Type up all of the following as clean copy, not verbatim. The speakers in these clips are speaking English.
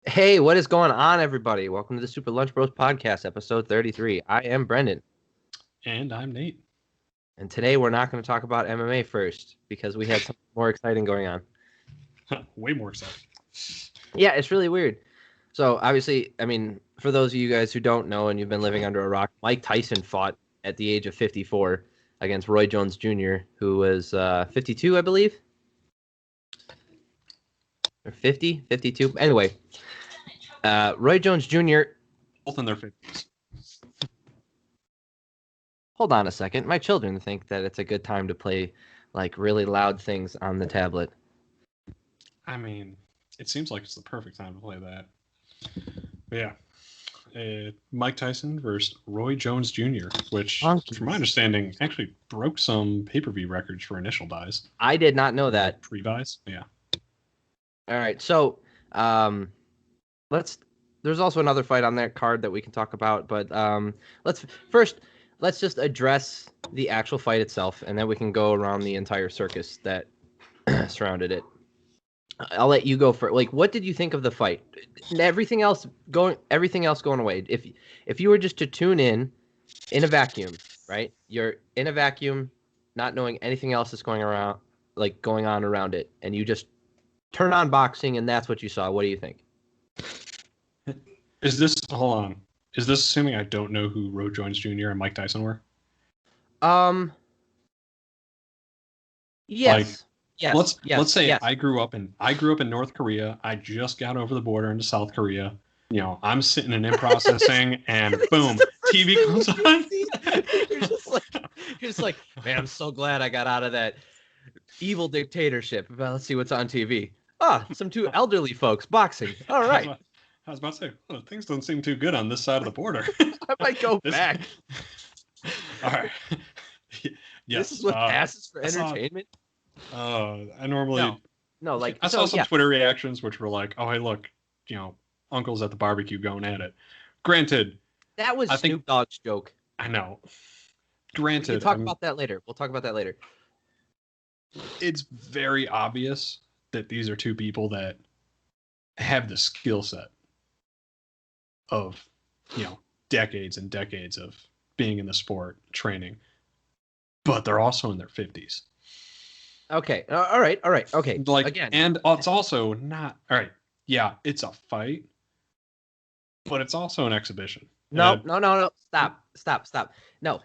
Hey, what is going on, everybody? Welcome to the Super Lunch Bros Podcast, episode 33. I am Brendan, And I'm Nate. and today we're not going to talk about MMA first because we had something more exciting going on. Way more exciting. Yeah, it's really weird. So, obviously, for those of you guys who don't know and you've been living under a rock, Mike Tyson fought at the age of 54 against Roy Jones Jr., who was 52, I believe. Or 50, 52. Anyway, Roy Jones Jr. Both in their 50s. Hold on a second. My children think that it's a good time to play like really loud things on the tablet. I mean, it seems like it's the perfect time to play that. But yeah. Mike Tyson versus Roy Jones Jr., which, from my understanding, actually broke some pay-per-view records for initial buys. I did not know that. Pre-buys? Yeah. All right. So, there's also another fight on that card that we can talk about, but let's just address the actual fight itself, and then we can go around the entire circus that surrounded it. I'll let you go for like, what did you think of the fight? Everything else going away. If you were just to tune in a vacuum, right? You're in a vacuum, not knowing anything else that's going on around it, and you just turn on boxing, and that's what you saw. What do you think? Hold on. Is this assuming I don't know who Roy Jones Jr. and Mike Tyson were? Yes. Let's say I grew up in North Korea. I just got over the border into South Korea. You know, I'm sitting in processing, and boom, TV comes on. You're just like, man, I'm so glad I got out of that evil dictatorship. Well, let's see what's on TV. Some two elderly folks boxing. All right. I was about to say, things don't seem too good on this side of the border. I might go back. All right. Yes. This is what passes for entertainment. I normally I saw some Twitter reactions which were like, "Oh, hey, look, uncles at the barbecue going at it." Granted, that was Snoop Dogg's joke. I know. Granted, we'll talk about that later. It's very obvious that these are two people that have the skill set of, decades and decades of being in the sport, training, but they're also in their 50s. Okay. All right. Okay. Like, again, and it's also not all right. Yeah, it's a fight, but it's also an exhibition. No. Stop. No,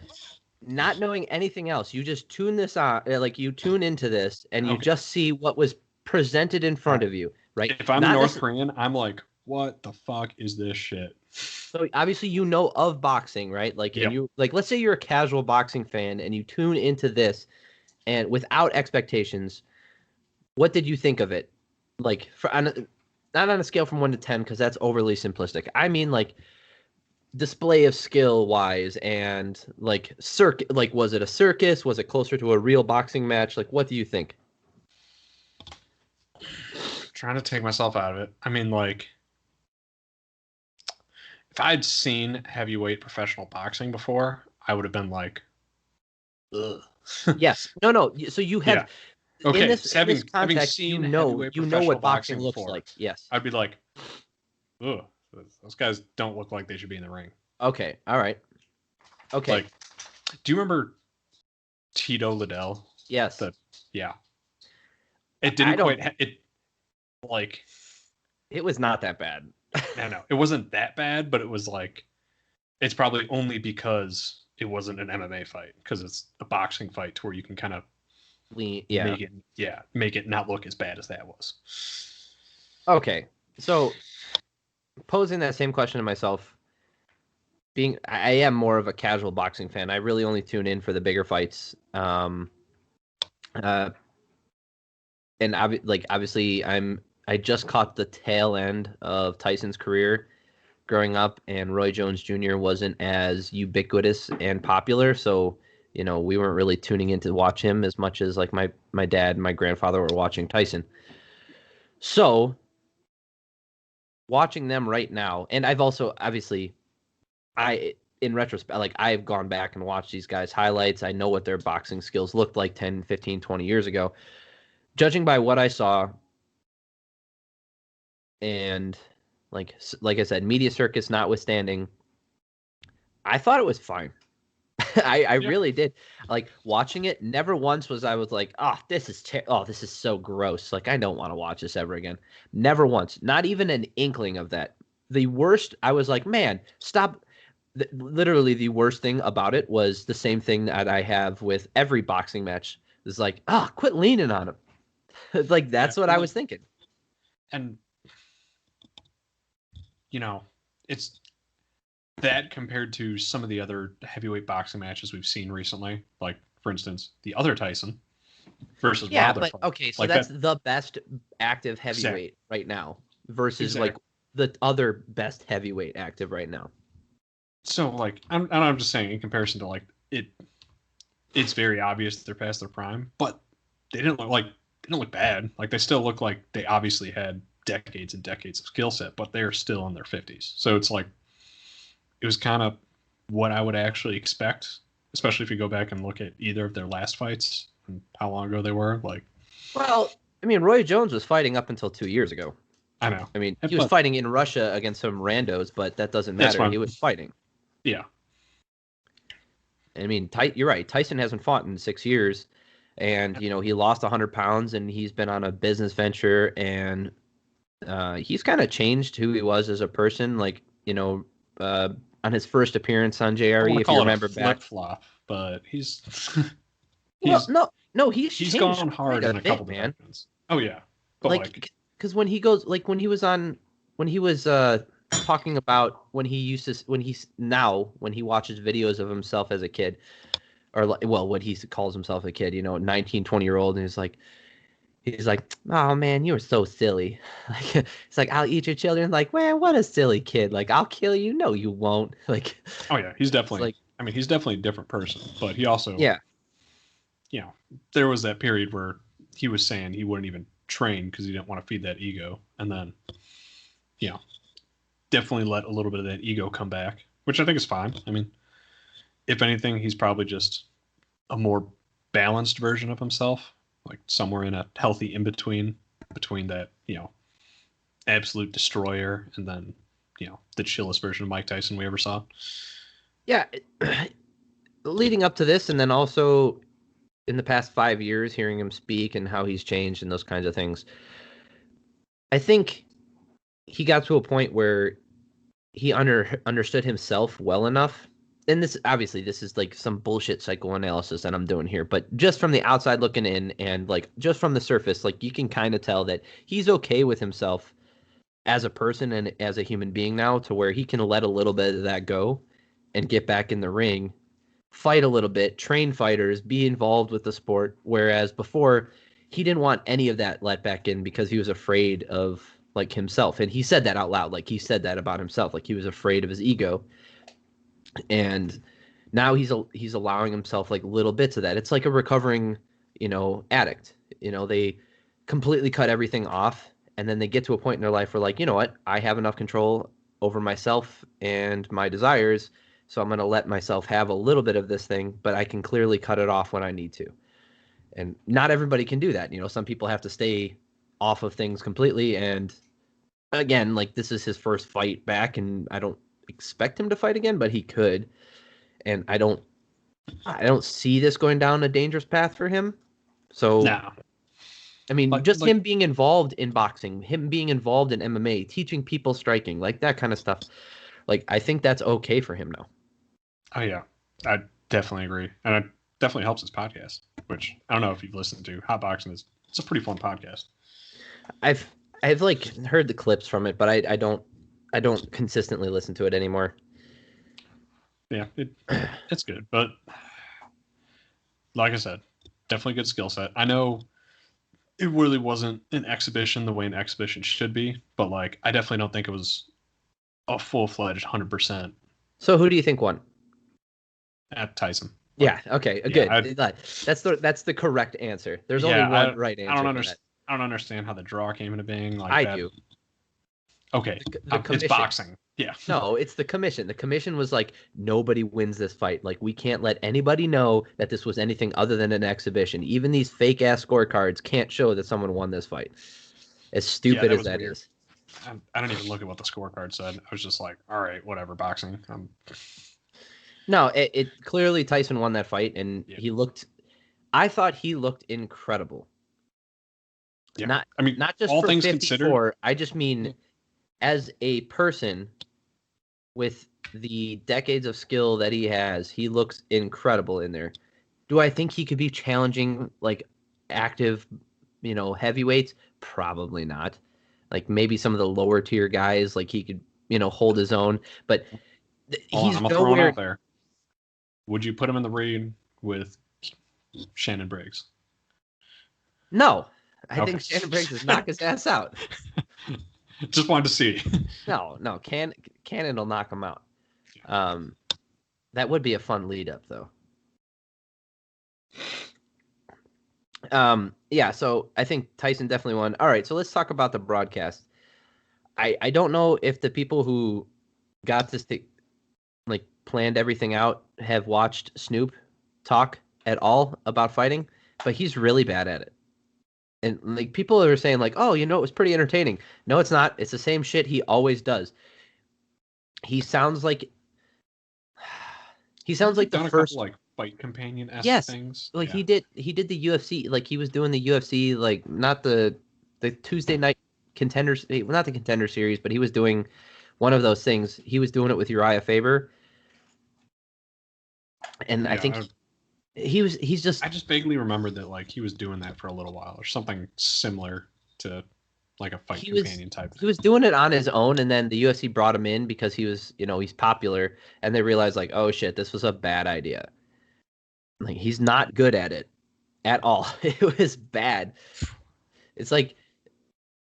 not knowing anything else. You just tune this on, like you tune into this, and you just see what was presented in front of you, right? If I'm North Korean, I'm like, what the fuck is this shit? So obviously you know of boxing, right? Like, and you let's say you're a casual boxing fan and you tune into this. And without expectations, what did you think of it? Like, not on a scale from 1 to 10, because that's overly simplistic. I mean, like, display of skill wise, and like was it a circus? Was it closer to a real boxing match? Like, what do you think? Trying to take myself out of it. I mean, like, if I'd seen heavyweight professional boxing before, I would have been like, ugh. Yes. No. So you have. Yeah. Okay. In this context, having seen you know what boxing looks before, like. Yes. I'd be like, ugh, those guys don't look like they should be in the ring. Okay. All right. Okay. Like, do you remember Tito Liddell? Yes. It didn't quite. It was not that bad. No, it wasn't that bad, but it was like, it's probably only because it wasn't an MMA fight, because it's a boxing fight to where you can kind of make it not look as bad as that was. Okay, so posing that same question to myself, I am more of a casual boxing fan. I really only tune in for the bigger fights. And obviously I just caught the tail end of Tyson's career growing up, and Roy Jones Jr. wasn't as ubiquitous and popular, so we weren't really tuning in to watch him as much as like my dad and my grandfather were watching Tyson. So watching them right now, and I've also obviously in retrospect, like, I've gone back and watched these guys' highlights. I know what their boxing skills looked like 10, 15, 20 years ago. Judging by what I saw, and Like I said, media circus notwithstanding, I thought it was fine. I Yeah. really did. Like watching it, never once was I was like, oh, this is this is so gross. Like I don't want to watch this ever again. Never once. Not even an inkling of that. The worst, I was like, man, stop. Literally, the worst thing about it was the same thing that I have with every boxing match. It's like, quit leaning on him. Like that's what I was thinking. And it's that compared to some of the other heavyweight boxing matches we've seen recently, like for instance, the other Tyson versus Wilder but fight. okay, so like that's the best active heavyweight right now versus like the other best heavyweight active right now. So like I'm just saying in comparison to like it's very obvious that they're past their prime, but they didn't look bad. Like they still look like they obviously had decades and decades of skill set, but they're still in their 50s. So it's like it was kind of what I would actually expect, especially if you go back and look at either of their last fights and how long ago they were. Like, well, I mean, Roy Jones was fighting up until 2 years ago. I know. I mean, he was fighting in Russia against some randos, but that doesn't matter. He was fighting. Yeah. I mean, you're right. Tyson hasn't fought in 6 years, and he lost 100 pounds, and he's been on a business venture, and he's kind of changed who he was as a person. Like, on his first appearance on JRE, if you remember back. Flip-flop, but he's he's gone hard in a couple dimensions. Oh yeah, but because when he was talking about when he watches videos of himself as a kid, or what he calls himself a kid, 19, 20-year-old, and he's like, oh man, you were so silly. Like it's like, I'll eat your children. Like, man, what a silly kid. Like, I'll kill you. No, you won't. Like, oh yeah, he's definitely he's definitely a different person, but he also there was that period where he was saying he wouldn't even train because he didn't want to feed that ego, and then definitely let a little bit of that ego come back, which I think is fine. I mean, if anything, he's probably just a more balanced version of himself, like somewhere in a healthy in between that, absolute destroyer and then, the chillest version of Mike Tyson we ever saw. Yeah. Leading up to this, and then also in the past 5 years, hearing him speak and how he's changed and those kinds of things, I think he got to a point where he understood himself well enough. And this is like some bullshit psychoanalysis that I'm doing here, but just from the outside looking in and like just from the surface, like you can kind of tell that he's okay with himself as a person and as a human being now, to where he can let a little bit of that go and get back in the ring, fight a little bit, train fighters, be involved with the sport. Whereas before he didn't want any of that let back in because he was afraid of like himself. And he said that out loud. Like he said that about himself. Like he was afraid of his ego. And now he's allowing himself like little bits of that. It's like a recovering, addict. They completely cut everything off, and then they get to a point in their life where like, you know what, I have enough control over myself and my desires, so I'm going to let myself have a little bit of this thing, but I can clearly cut it off when I need to. And not everybody can do that. Some people have to stay off of things completely. And again, like this is his first fight back, and I don't expect him to fight again, but he could. And I don't see this going down a dangerous path for him. So no. I mean, him being involved in boxing, him being involved in MMA, teaching people striking, like that kind of stuff. Like I think that's okay for him now. Oh yeah, I definitely agree, and it definitely helps his podcast, which I don't know if you've listened to. Hot Boxing it's a pretty fun podcast. I've like heard the clips from it, but I don't consistently listen to it anymore. Yeah, it's good, but like I said, definitely good skill set. I know it really wasn't an exhibition the way an exhibition should be, but like I definitely don't think it was a full-fledged 100%. So who do you think won? At Tyson. Yeah. Okay. Good. That's the correct answer. There's only one right answer. I don't understand how the draw came into being. Like I do. Okay. It's boxing. Yeah. No, it's the commission. The commission was like, nobody wins this fight. Like, we can't let anybody know that this was anything other than an exhibition. Even these fake ass scorecards can't show that someone won this fight. As stupid as that is. I don't even look at what the scorecard said. I was just like, all right, whatever, boxing. No, it clearly Tyson won that fight, and Yeah. he looked. I thought he looked incredible. Yeah. Not I mean, not just all for things considered, 54. I just mean as a person with the decades of skill that he has, he looks incredible in there. Do I think he could be challenging like active, heavyweights? Probably not. Like maybe some of the lower tier guys, like he could, hold his own. But hold on, he's I'm gonna throw one nowhere. out there. Would you put him in the ring with Shannon Briggs? No, I Okay. think Shannon Briggs is knock his ass out. Just wanted to see. No, Cannon will knock him out. That would be a fun lead up though. Yeah, so I think Tyson definitely won. All right, so let's talk about the broadcast. I don't know if the people who got this like planned everything out have watched Snoop talk at all about fighting, but he's really bad at it. And like people are saying like, "Oh, it was pretty entertaining." No, it's not. It's the same shit he always does. He sounds like He's the done a couple first. like fight companion-esque Yes, things. like Yeah. he did the UFC, like he was doing the UFC, like not the Tuesday night contenders, not the contender series, but he was doing one of those things. He was doing it with Uriah Faber, and I think Yeah. he's just I just vaguely remembered that like he was doing that for a little while or something similar to like a fight he was companion type he thing. was doing it on his own, and then the UFC brought him in because he was, he's popular, and they realized like, oh shit, this was a bad idea. Like he's not good at it at all. It was bad. It's like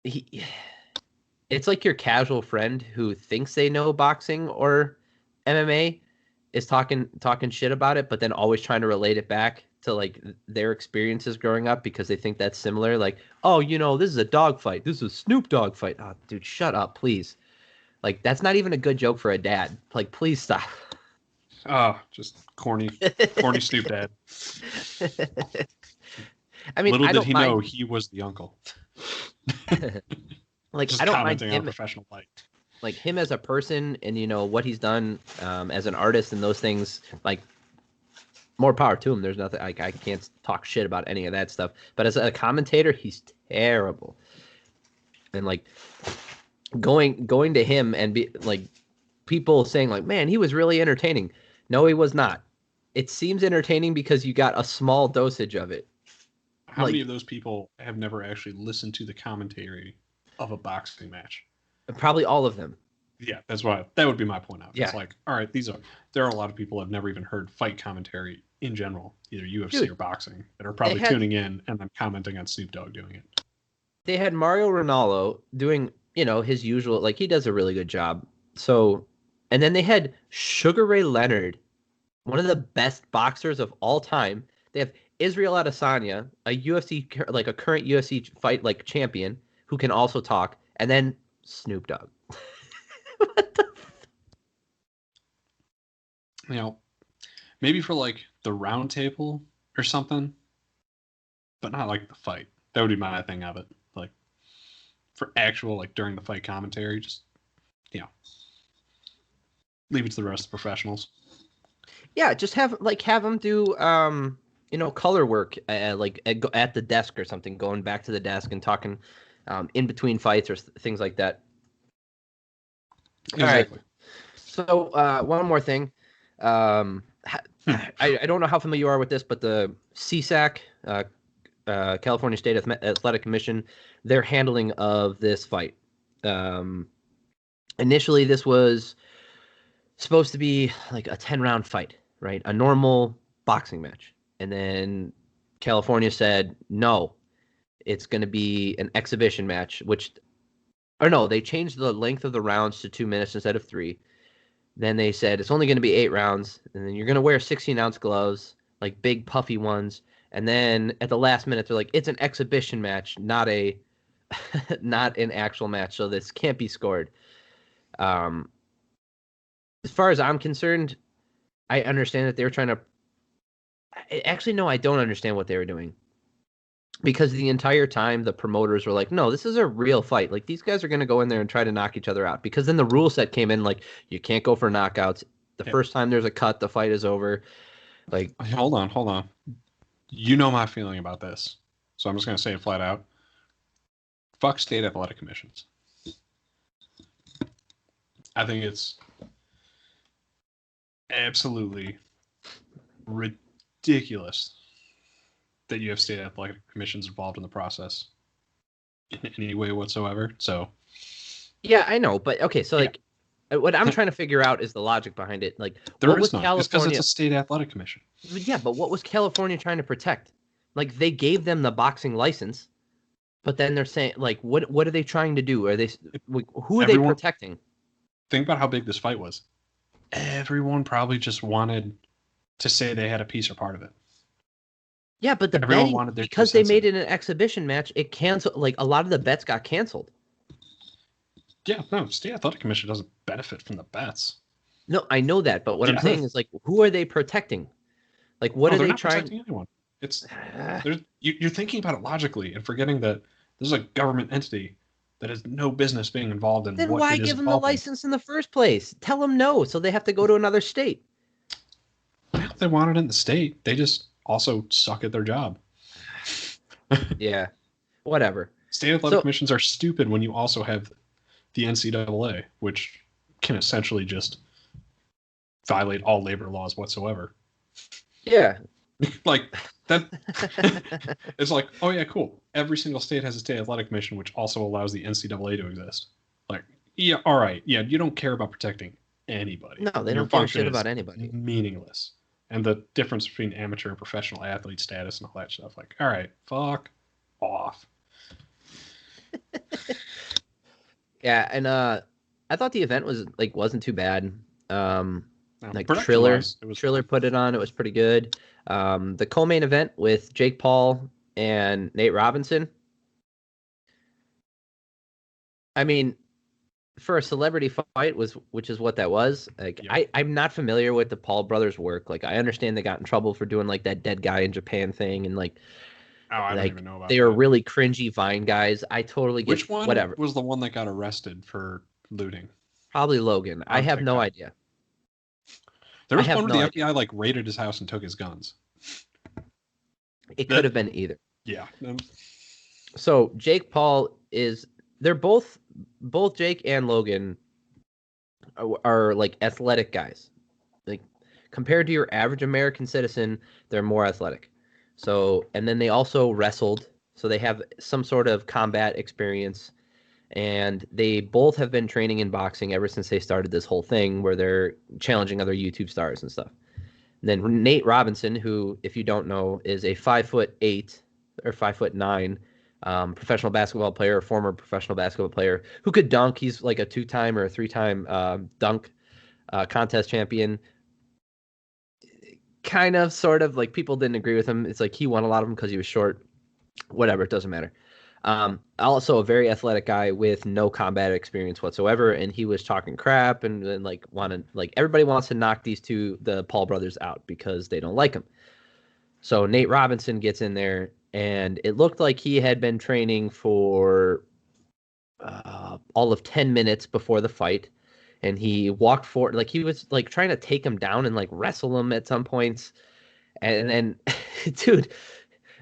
he it's like your casual friend who thinks they know boxing or MMA is talking shit about it, but then always trying to relate it back to like their experiences growing up because they think that's similar. Like, oh, this is a dog fight. This is a Snoop Dogg fight. Oh, dude, shut up, please. Like, that's not even a good joke for a dad. Like, please stop. Oh, just corny Snoop Dad. I mean, Little I did don't he mind. know he was the uncle. Like, Just I don't mind commenting on a him. professional fight. Like him as a person, and what he's done as an artist and those things. Like, more power to him. There's nothing I can't talk shit about any of that stuff. But as a commentator, he's terrible. And like going to him and be like people saying like, man, he was really entertaining. No, he was not. It seems entertaining because you got a small dosage of it. How many Like of those people have never actually listened to the commentary of a boxing match? probably all of them. Yeah, that would be my point out. Yeah, It's like, all right, there are a lot of people who have never even heard fight commentary in general, either UFC dude, or boxing, that are they probably had tuning in and then commenting on Snoop Dogg doing it. they had Mario Ronaldo doing, his usual, like he does a really good job. So, and then they had Sugar Ray Leonard, one of the best boxers of all time. They have Israel Adesanya, a UFC, like a current UFC fight like champion who can also talk, and then Snoop Dogg. What the? You know, maybe for like the round table or something, but not like the fight. That would be my thing of it. Like for actual like during the fight commentary, just you know, leave it to the rest of the professionals. Yeah, just have them do color work like at the desk or something, going back to the desk and talking in between fights or things like that. All right. Exactly. So one more thing. I don't know how familiar you are with this, but the CSAC, California State Athletic Commission, their handling of this fight. Initially, this was supposed to be like a 10-round fight, right? A normal boxing match. And then California said, no, it's going to be an exhibition match, or no, they changed the length of the rounds to 2 minutes instead of three. Then they said it's only going to be 8 rounds, and then you're going to wear 16-ounce gloves, like big puffy ones. And then at the last minute, they're like, it's an exhibition match, not not an actual match, so this can't be scored. As far as I'm concerned, I understand that they were trying to. Actually, no, I don't understand what they were doing. because the entire time the promoters were like, no, this is a real fight. Like these guys are going to go in there and try to knock each other out. Because then the rule set came in like you can't go for knockouts. The Yeah. first time there's a cut, the fight is over. Like, Hold on. You know my feeling about this, so I'm just going to say it flat out. Fuck state athletic commissions. I think it's absolutely ridiculous that you have state athletic commissions involved in the process in any way whatsoever. So, yeah, I know, but okay, so yeah. like, what I'm trying to figure out is the logic behind it. Like, There what was is none. It's because California? it's a state athletic commission. Yeah, but what was California trying to protect? Like, they gave them the boxing license, but then they're saying, like, what are they trying to do? Are they who are they Everyone, protecting? think about how big this fight was. Everyone probably just wanted to say they had a piece or part of it. Yeah, but the Everyone betting, wanted their 2 because they cents in made it. it an exhibition match, it canceled. Like a lot of the bets got canceled. Yeah, no, state athletic commission doesn't benefit from the bets. No, I know that, but what I'm Yeah. saying is like, who are they protecting? Like, what No, are they're they not trying? protecting anyone. It's you're thinking about it logically and forgetting that this is a government entity that has no business being involved in Then what why it is give them the involved in. license in the first place? Tell them no, so they have to go to another state. Well, they want it in the state. They just also suck at their job. Yeah, whatever. State athletic So commissions are stupid when you also have the NCAA, which can essentially just violate all labor laws whatsoever. yeah, Like that it's like, oh yeah, cool. Every single state has a state athletic commission, which also allows the NCAA to exist. Like, yeah, all right, yeah, you don't care about protecting anybody. no, they Your don't give a function shit is about anybody. meaningless. And the difference between amateur and professional athlete status and all that stuff, like, all right, fuck off. Yeah, and I thought the event wasn't too bad. Now, Like production wise, it was Triller fine. put it on. It was pretty good. The co-main event with Jake Paul and Nate Robinson. I mean, for a celebrity fight which is what that was. Like Yep. I'm not familiar with the Paul brothers work. Like I understand they got in trouble for doing like that dead guy in Japan thing and Oh, I don't like even know about they were that. really cringy Vine guys. I totally get Which one whatever. was the one that got arrested for looting Probably Logan. I on have no TikTok? idea. There I was have one where no the idea. FBI like raided his house and took his guns. It could That have been either. yeah. So Jake Paul is they're both Jake and Logan are like athletic guys. Like compared to your average American citizen, they're more athletic. So and then they also wrestled, so they have some sort of combat experience. And they both have been training in boxing ever since they started this whole thing where they're challenging other YouTube stars and stuff. And then Nate Robinson, who, if you don't know, is a 5'8" or 5'9" professional basketball player, former professional basketball player who could dunk. He's like a 2-time or a 3-time dunk contest champion. Kind of, sort of, like people didn't agree with him. It's like he won a lot of them because he was short. Whatever, it doesn't matter. Also a very athletic guy with no combat experience whatsoever, and he was talking crap and then like wanted like everybody wants to knock the Paul brothers out because they don't like him. So Nate Robinson gets in there, and it looked like he had been training for all of 10 minutes before the fight, and he walked forward like he was like trying to take him down and like wrestle him at some points, and then dude,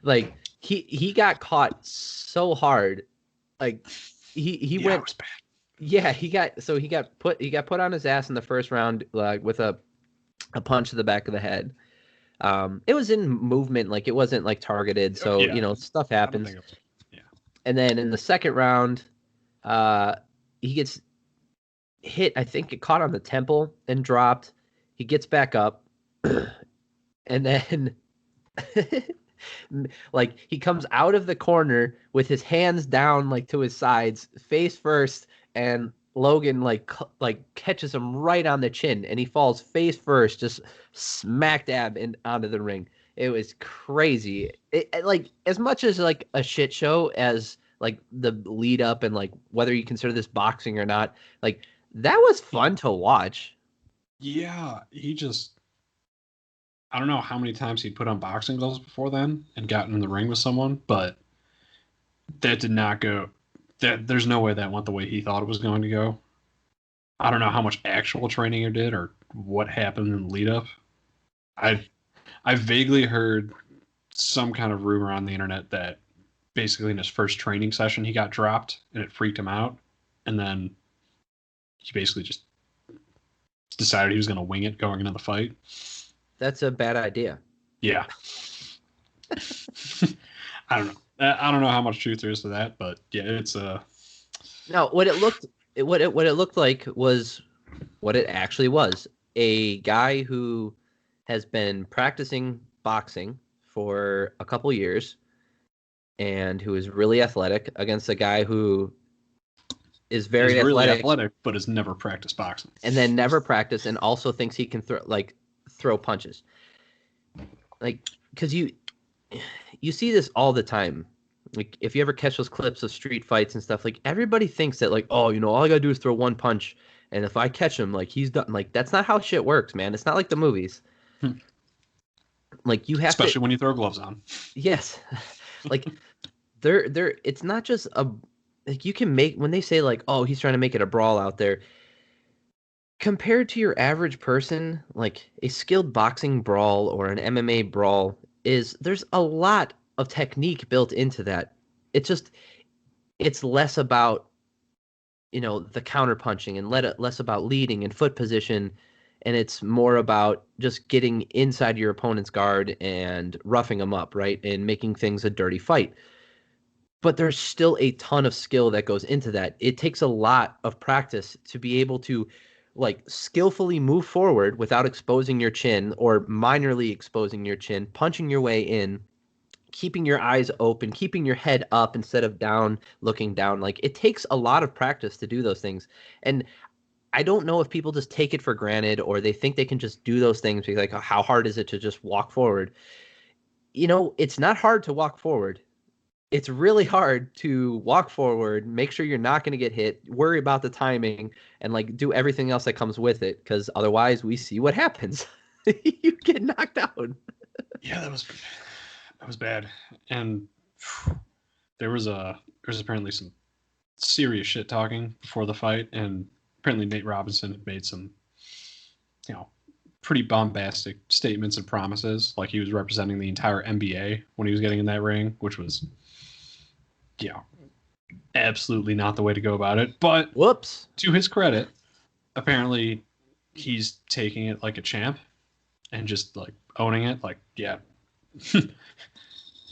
like he got caught so hard, like he Yeah, it went, was bad. yeah, he got put on his ass in the first round, like with a punch to the back of the head. It was in movement, like it wasn't like targeted, Oh, so yeah, stuff I don't happens. think it was. Yeah, And then in the second round, uh, he gets hit. I think it caught on the temple and dropped. He gets back up, and then like he comes out of the corner with his hands down like to his sides, face first, and Logan like catches him right on the chin, and he falls face first, just smack dab onto the ring. It was crazy. Like as much as like a shit show as like the lead up and like whether you consider this boxing or not, like that was fun to watch. yeah. He just I don't know how many times he'd put on boxing gloves before then and gotten in the ring with someone, but That did not go. There's no way that went the way he thought it was going to go. I don't know how much actual training he did or what happened in the lead up. I vaguely heard some kind of rumor on the internet that basically in his first training session he got dropped and it freaked him out, and then he basically just decided he was going to wing it going into the fight. That's a bad idea. Yeah. I don't know. I don't know how much truth there is to that, but yeah, it's No, what it looked like was what it actually was. A guy who has been practicing boxing for a couple years and who is really athletic against a guy who is very really athletic, but has never practiced boxing. and then never practiced and also thinks he can throw punches. Like, because you see this all the time. Like, if you ever catch those clips of street fights and stuff, like, everybody thinks that, like, oh, all I gotta do is throw one punch, and if I catch him, like, he's done. Like, that's not how shit works, man. It's not like the movies. Like, you have especially when you throw gloves on. Yes. Like, it's not just a, like, you can make, when they say, like, oh, he's trying to make it a brawl out there, compared to your average person, like, a skilled boxing brawl or an MMA brawl there's a lot of technique built into that. It's less about, the counter punching and less about leading and foot position. And it's more about just getting inside your opponent's guard and roughing them up, right? And making things a dirty fight. But there's still a ton of skill that goes into that. It takes a lot of practice to be able to, like, skillfully move forward without exposing your chin or minorly exposing your chin, punching your way in, keeping your eyes open, keeping your head up instead of down, looking down. Like, it takes a lot of practice to do those things. And I don't know if people just take it for granted or they think they can just do those things because, like, how hard is it to just walk forward? It's not hard to walk forward. It's really hard to walk forward, make sure you're not going to get hit, worry about the timing, and, like, do everything else that comes with it, because otherwise we see what happens. You get knocked out. Yeah, that was bad. And there was apparently some serious shit talking before the fight, and apparently Nate Robinson had made some, pretty bombastic statements and promises, like he was representing the entire NBA when he was getting in that ring, which was, absolutely not the way to go about it. But Whoops. To his credit, apparently he's taking it like a champ and just, like, owning it. Like, yeah.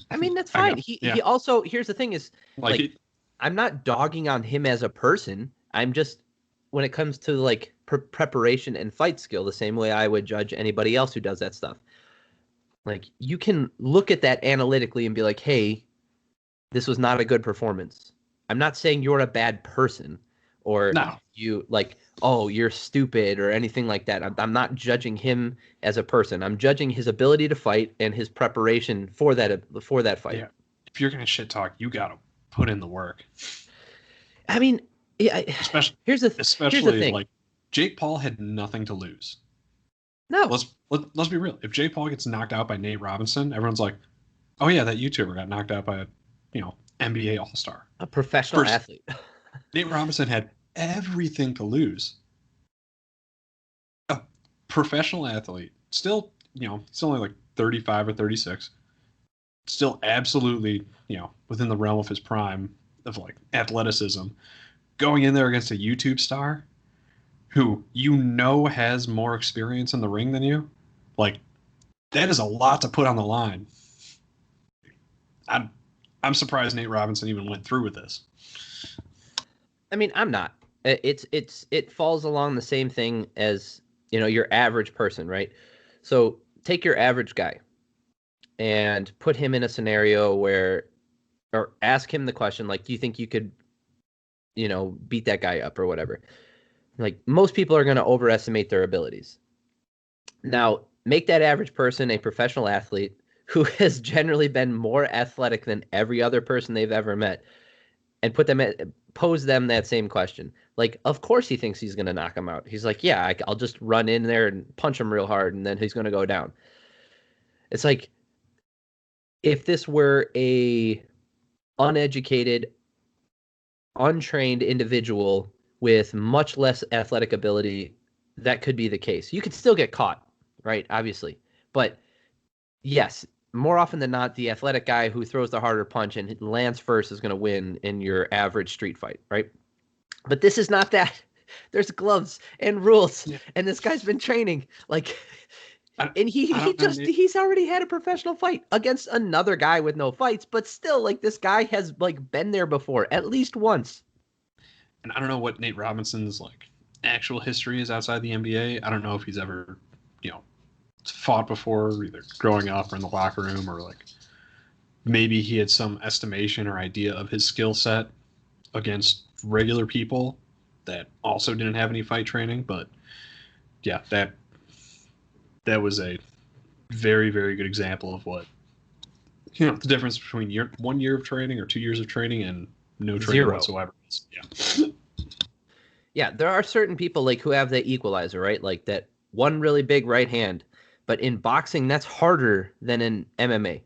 I mean, that's fine. He also, here's the thing is, like, I'm not dogging on him as a person. I'm just, when it comes to, like, preparation and fight skill, the same way I would judge anybody else who does that stuff. Like, you can look at that analytically and be like, hey, this was not a good performance. I'm not saying you're a bad person or you, like, oh, you're stupid or anything like that. I'm not judging him as a person. I'm judging his ability to fight and his preparation for that fight. Yeah. If you're gonna shit talk, you gotta put in the work. I mean, yeah. Here's the thing. Like, Jake Paul had nothing to lose. No. Let's be real. If Jake Paul gets knocked out by Nate Robinson, everyone's like, oh yeah, that YouTuber got knocked out by a NBA All-Star, a professional athlete. Nate Robinson had everything to lose. A professional athlete, still, he's only like 35 or 36, still absolutely, within the realm of his prime of, like, athleticism, going in there against a YouTube star who has more experience in the ring than you. Like, that is a lot to put on the line. I'm surprised Nate Robinson even went through with this. I mean, I'm not. It falls along the same thing as, your average person, right? So take your average guy and put him in a scenario where, or ask him the question, like, do you think you could, beat that guy up or whatever? Like, most people are going to overestimate their abilities. Now, make that average person a professional athlete who has generally been more athletic than every other person they've ever met, and pose them that same question. Like, of course he thinks he's going to knock him out. He's like, yeah, I'll just run in there and punch him real hard, and then he's going to go down. It's like, if this were a uneducated, untrained individual with much less athletic ability, that could be the case. You could still get caught, right? Obviously. But yes, more often than not, the athletic guy who throws the harder punch and lands first is going to win in your average street fight, right? But this is not that. There's gloves and rules, Yeah. and this guy's been training. Like, and I don't know. he's already had a professional fight against another guy with no fights, but still, like, this guy has like been there before at least once. And I don't know what Nate Robinson's like actual history is outside the NBA. I don't know if he's ever, fought before, either growing up or in the locker room, or like maybe he had some estimation or idea of his skill set against regular people that also didn't have any fight training. But yeah, that was a very, very good example of what the difference between 1 year of training or 2 years of training and no training Zero. whatsoever. Yeah. Yeah, there are certain people like who have the equalizer, right? Like that one really big right hand. But in boxing, that's harder than in MMA.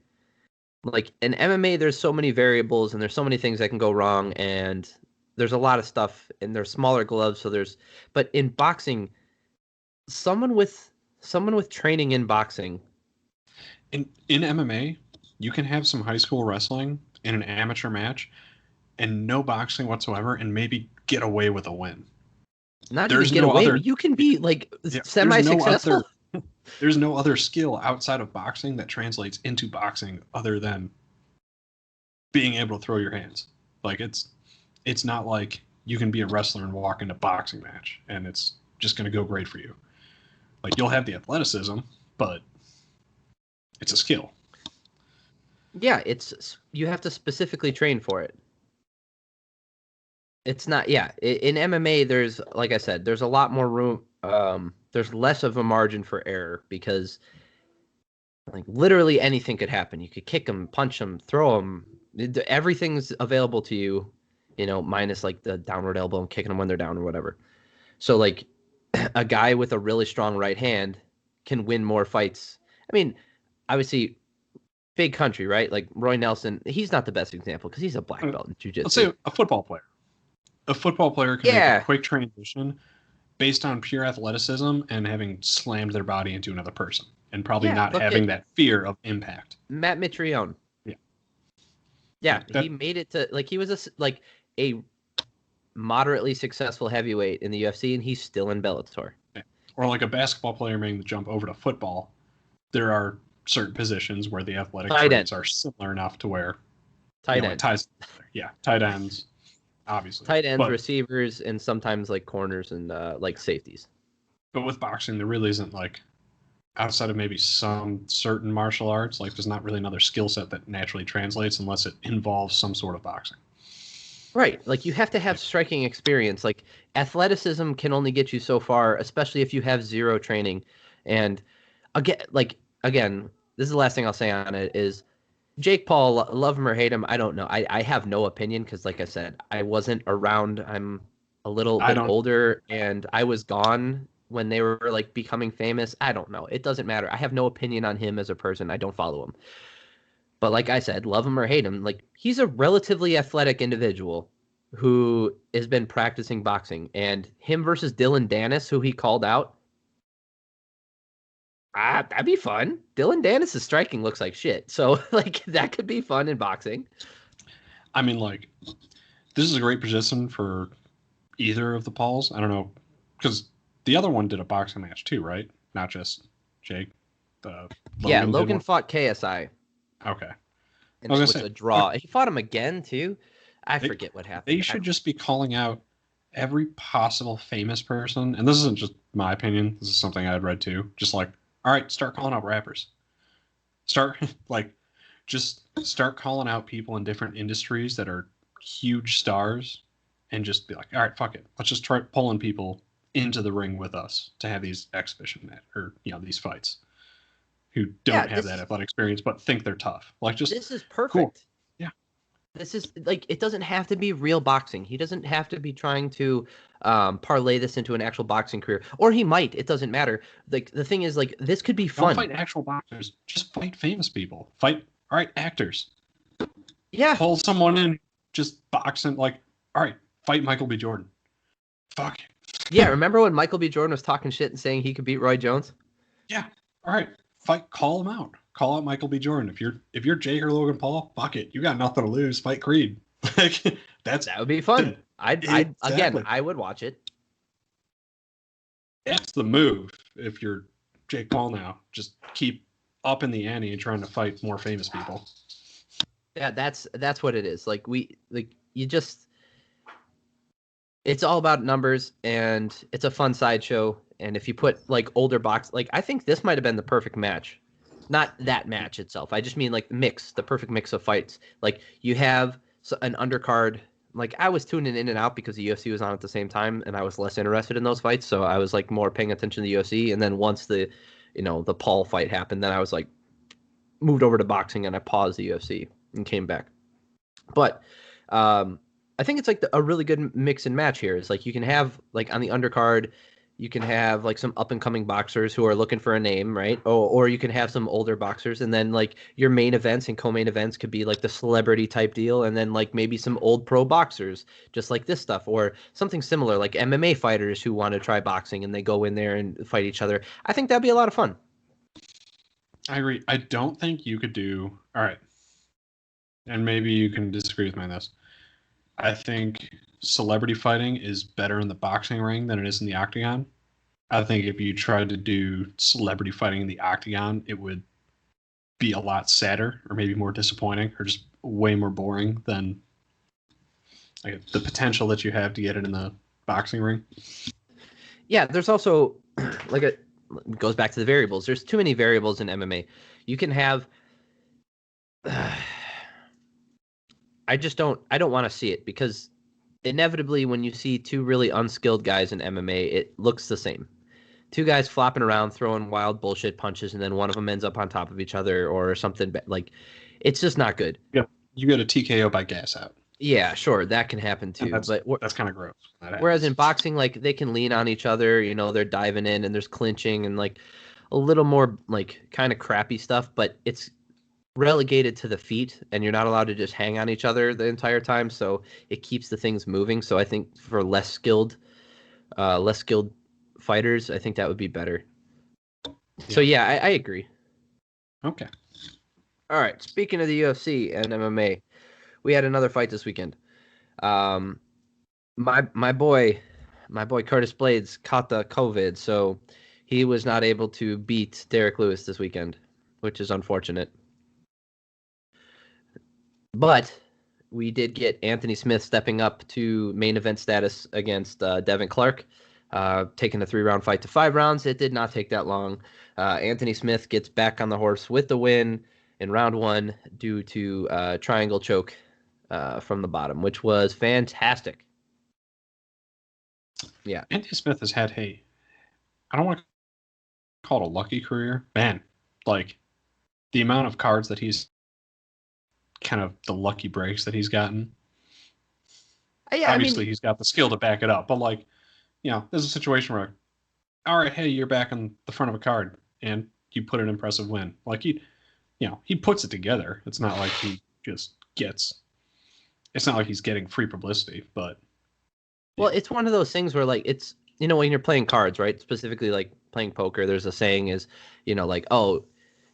Like in MMA, there's so many variables and there's so many things that can go wrong, and there's a lot of stuff, and there's smaller gloves, but in boxing, someone with training in boxing. In MMA, you can have some high school wrestling in an amateur match and no boxing whatsoever and maybe get away with a win. Not even get away. You can be like semi-successful. There's no other skill outside of boxing that translates into boxing other than being able to throw your hands. Like it's not like you can be a wrestler and walk into a boxing match and it's just going to go great for you. Like you'll have the athleticism, but it's a skill. Yeah, you have to specifically train for it. It's not, yeah. In MMA, there's, like I said, there's a lot more room. There's less of a margin for error because, like, literally anything could happen. You could kick them, punch them, throw them. Everything's available to you, minus like the downward elbow and kicking them when they're down or whatever. So, like, a guy with a really strong right hand can win more fights. I mean, obviously, big country, right? Like Roy Nelson, he's not the best example because he's a black belt in jiu-jitsu. Let's say a football player. A football player can make a quick transition based on pure athleticism and having slammed their body into another person and probably not having that fear of impact. Matt Mitrione. Yeah, he made it to, like, he was a moderately successful heavyweight in the UFC, and he's still in Bellator. Yeah. Or like a basketball player making the jump over to football. There are certain positions where the athletic traits are similar enough to where tight ends. Tight ends. Obviously. Tight ends, receivers, and sometimes like corners and like safeties. But with boxing, there really isn't, like, outside of maybe some certain martial arts, like there's not really another skill set that naturally translates unless it involves some sort of boxing. Right. Like you have to have striking experience. Like athleticism can only get you so far, especially if you have zero training. And again, this is the last thing I'll say on it is Jake Paul, love him or hate him, I don't know. I have no opinion because, like I said, I wasn't around. I'm a little bit older, and I was gone when they were like becoming famous. I don't know. It doesn't matter. I have no opinion on him as a person. I don't follow him. But like I said, love him or hate him, like he's a relatively athletic individual who has been practicing boxing. And him versus Dylan Dennis, who he called out, that'd be fun. Dylan Dennis' striking looks like shit. So, like, that could be fun in boxing. I mean, like, this is a great position for either of the Pauls. I don't know, because the other one did a boxing match too, right? Not just Jake. Logan fought KSI. Okay. And it was a draw. He fought him again, too. I forget what happened. They should just be calling out every possible famous person. And this isn't just my opinion. This is something I had read too. Just like, all right, start calling out rappers. Just start calling out people in different industries that are huge stars and just be like, all right, fuck it. Let's just try pulling people into the ring with us to have these these fights who don't have that athletic experience but think they're tough. Like, just this is perfect. Cool. Yeah. This is like, it doesn't have to be real boxing. He doesn't have to be trying to parlay this into an actual boxing career, or he might. It doesn't matter. Like, the thing is, like, this could be fun. Don't fight actual boxers. Just fight famous people. Fight, all right, actors. Yeah. Pull someone in, just boxing. Like, all right, fight Michael B. Jordan. Fuck. Yeah. Remember when Michael B. Jordan was talking shit and saying he could beat Roy Jones? Yeah. All right. Fight. Call him out. Call out Michael B. Jordan. If you're Jake or Logan Paul, fuck it. You got nothing to lose. Fight Creed. Like That would be fun. exactly. I would watch it. That's the move. If you're Jake Paul now, just keep up in the ante and trying to fight more famous people. Yeah, that's what it is. Like you just, it's all about numbers, and it's a fun sideshow. And if you put like older box, like I think this might have been the perfect match. Not that match itself. I just mean like the perfect mix of fights. Like you have an undercard. Like I was tuning in and out because the UFC was on at the same time, and I was less interested in those fights, so I was like more paying attention to the UFC. And then once the Paul fight happened, then I was like moved over to boxing, and I paused the UFC and came back. But I think it's like a really good mix and match here. It's like you can have like on the undercard, you can have like some up and coming boxers who are looking for a name, right? Or you can have some older boxers, and then like your main events and co-main events could be like the celebrity type deal, and then like maybe some old pro boxers, just like this stuff, or something similar like MMA fighters who want to try boxing and they go in there and fight each other. I think that'd be a lot of fun. I agree. I don't think you could do. All right, and maybe you can disagree with me on this. I think celebrity fighting is better in the boxing ring than it is in the octagon. I think if you tried to do celebrity fighting in the octagon, it would be a lot sadder or maybe more disappointing or just way more boring than like, the potential that you have to get it in the boxing ring. Yeah, there's also like it goes back to the variables. There's too many variables in MMA. You can have I don't want to see it because inevitably when you see two really unskilled guys in MMA, it looks the same. Two guys flopping around, throwing wild bullshit punches, and then one of them ends up on top of each other or something. Like, it's just not good. Yeah, you get a TKO by gas out. Yeah, sure, that can happen too. And but that's kind of gross. Whereas in boxing, like they can lean on each other. They're diving in and there's clinching and like a little more like kind of crappy stuff, but it's relegated to the feet, and you're not allowed to just hang on each other the entire time. So it keeps the things moving. So I think for less skilled fighters, I think that would be better. Yeah. So yeah, I agree. Okay. All right. Speaking of the UFC and MMA, we had another fight this weekend. My boy Curtis Blades caught the COVID, so he was not able to beat Derek Lewis this weekend, which is unfortunate. But we did get Anthony Smith stepping up to main event status against Devin Clark, taking a 3-round fight to 5 rounds. It did not take that long. Anthony Smith gets back on the horse with the win in round 1 due to triangle choke from the bottom, which was fantastic. Yeah. Anthony Smith has had, I don't want to call it a lucky career. Man, like the amount of cards that he's kind of the lucky breaks that he's gotten. Yeah, obviously he's got the skill to back it up, but like, there's a situation where, all right, hey, you're back on the front of a card and you put an impressive win. Like he puts it together. It's not like he just it's not like he's getting free publicity, but. Well, it's one of those things where like, it's, when you're playing cards, right? Specifically like playing poker, there's a saying is, like, oh,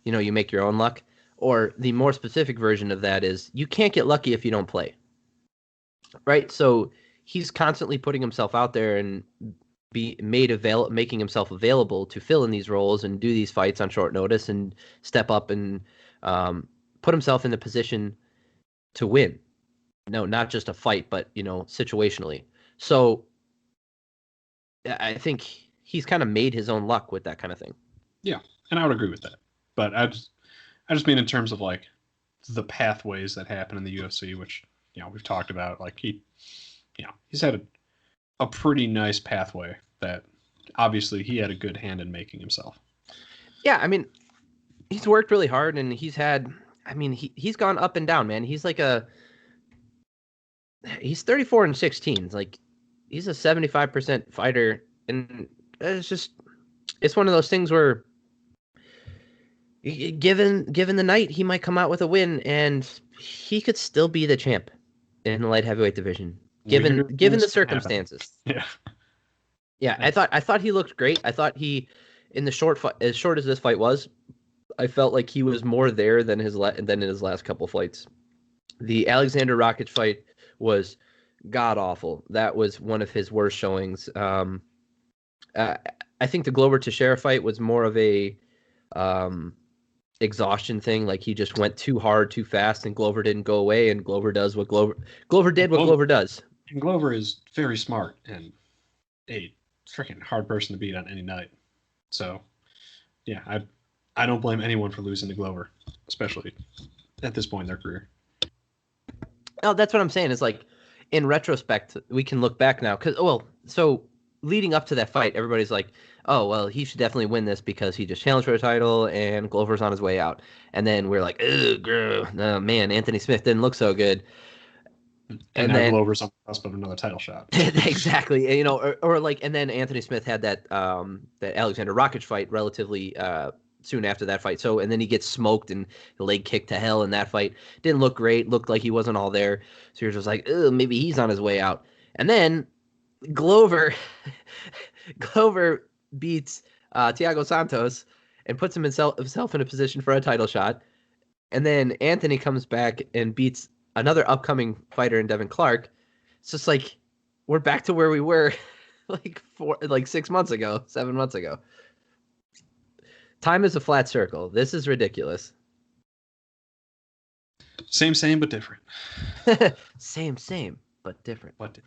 you make your own luck. Or the more specific version of that is you can't get lucky if you don't play. Right? So he's constantly putting himself out there and making himself available to fill in these roles and do these fights on short notice and step up and put himself in the position to win. No, not just a fight, but, situationally. So I think he's kind of made his own luck with that kind of thing. Yeah, and I would agree with that. But I just mean in terms of like the pathways that happen in the UFC, which we've talked about. Like he's had a pretty nice pathway that obviously he had a good hand in making himself. Yeah, I mean, he's worked really hard, and he's had. I mean, he's gone up and down, man. He's 34-16. Like he's a 75% fighter, and it's one of those things where. Given the night, he might come out with a win, and he could still be the champ in the light heavyweight division, given Weird given the things can happen. circumstances. Yeah. Yeah, That's I thought he looked great. I thought he, in the short fight, as short as this fight was, I felt like he was more there than than in his last couple fights. The Alexander Rakic fight was god awful. That was one of his worst showings. Uh, I think the Glover Teixeira fight was more of a um, exhaustion thing. Like he just went too hard, too fast, and Glover didn't go away. And Glover did what Glover does. And Glover is very smart and a freaking hard person to beat on any night. So, yeah, I don't blame anyone for losing to Glover, especially at this point in their career. Oh, that's what I'm saying. Is like in retrospect, we can look back now because so leading up to that fight, everybody's like, oh well, he should definitely win this because he just challenged for a title and Glover's on his way out. And then we're like, oh man, Anthony Smith didn't look so good. And now then, Glover's on the cusp of another title shot. Exactly. Or like, and then Anthony Smith had that that Alexander Rakic fight relatively soon after that fight. So, and then he gets smoked and leg kicked to hell in that fight. Didn't look great. Looked like he wasn't all there. So you're just like, oh, maybe he's on his way out. And then Glover beats Thiago Santos and puts himself in a position for a title shot. And then Anthony comes back and beats another upcoming fighter in Devin Clark. It's just like we're back to where we were like 6 months ago, 7 months ago. Time is a flat circle. This is ridiculous. Same, but different. Same, but different. What?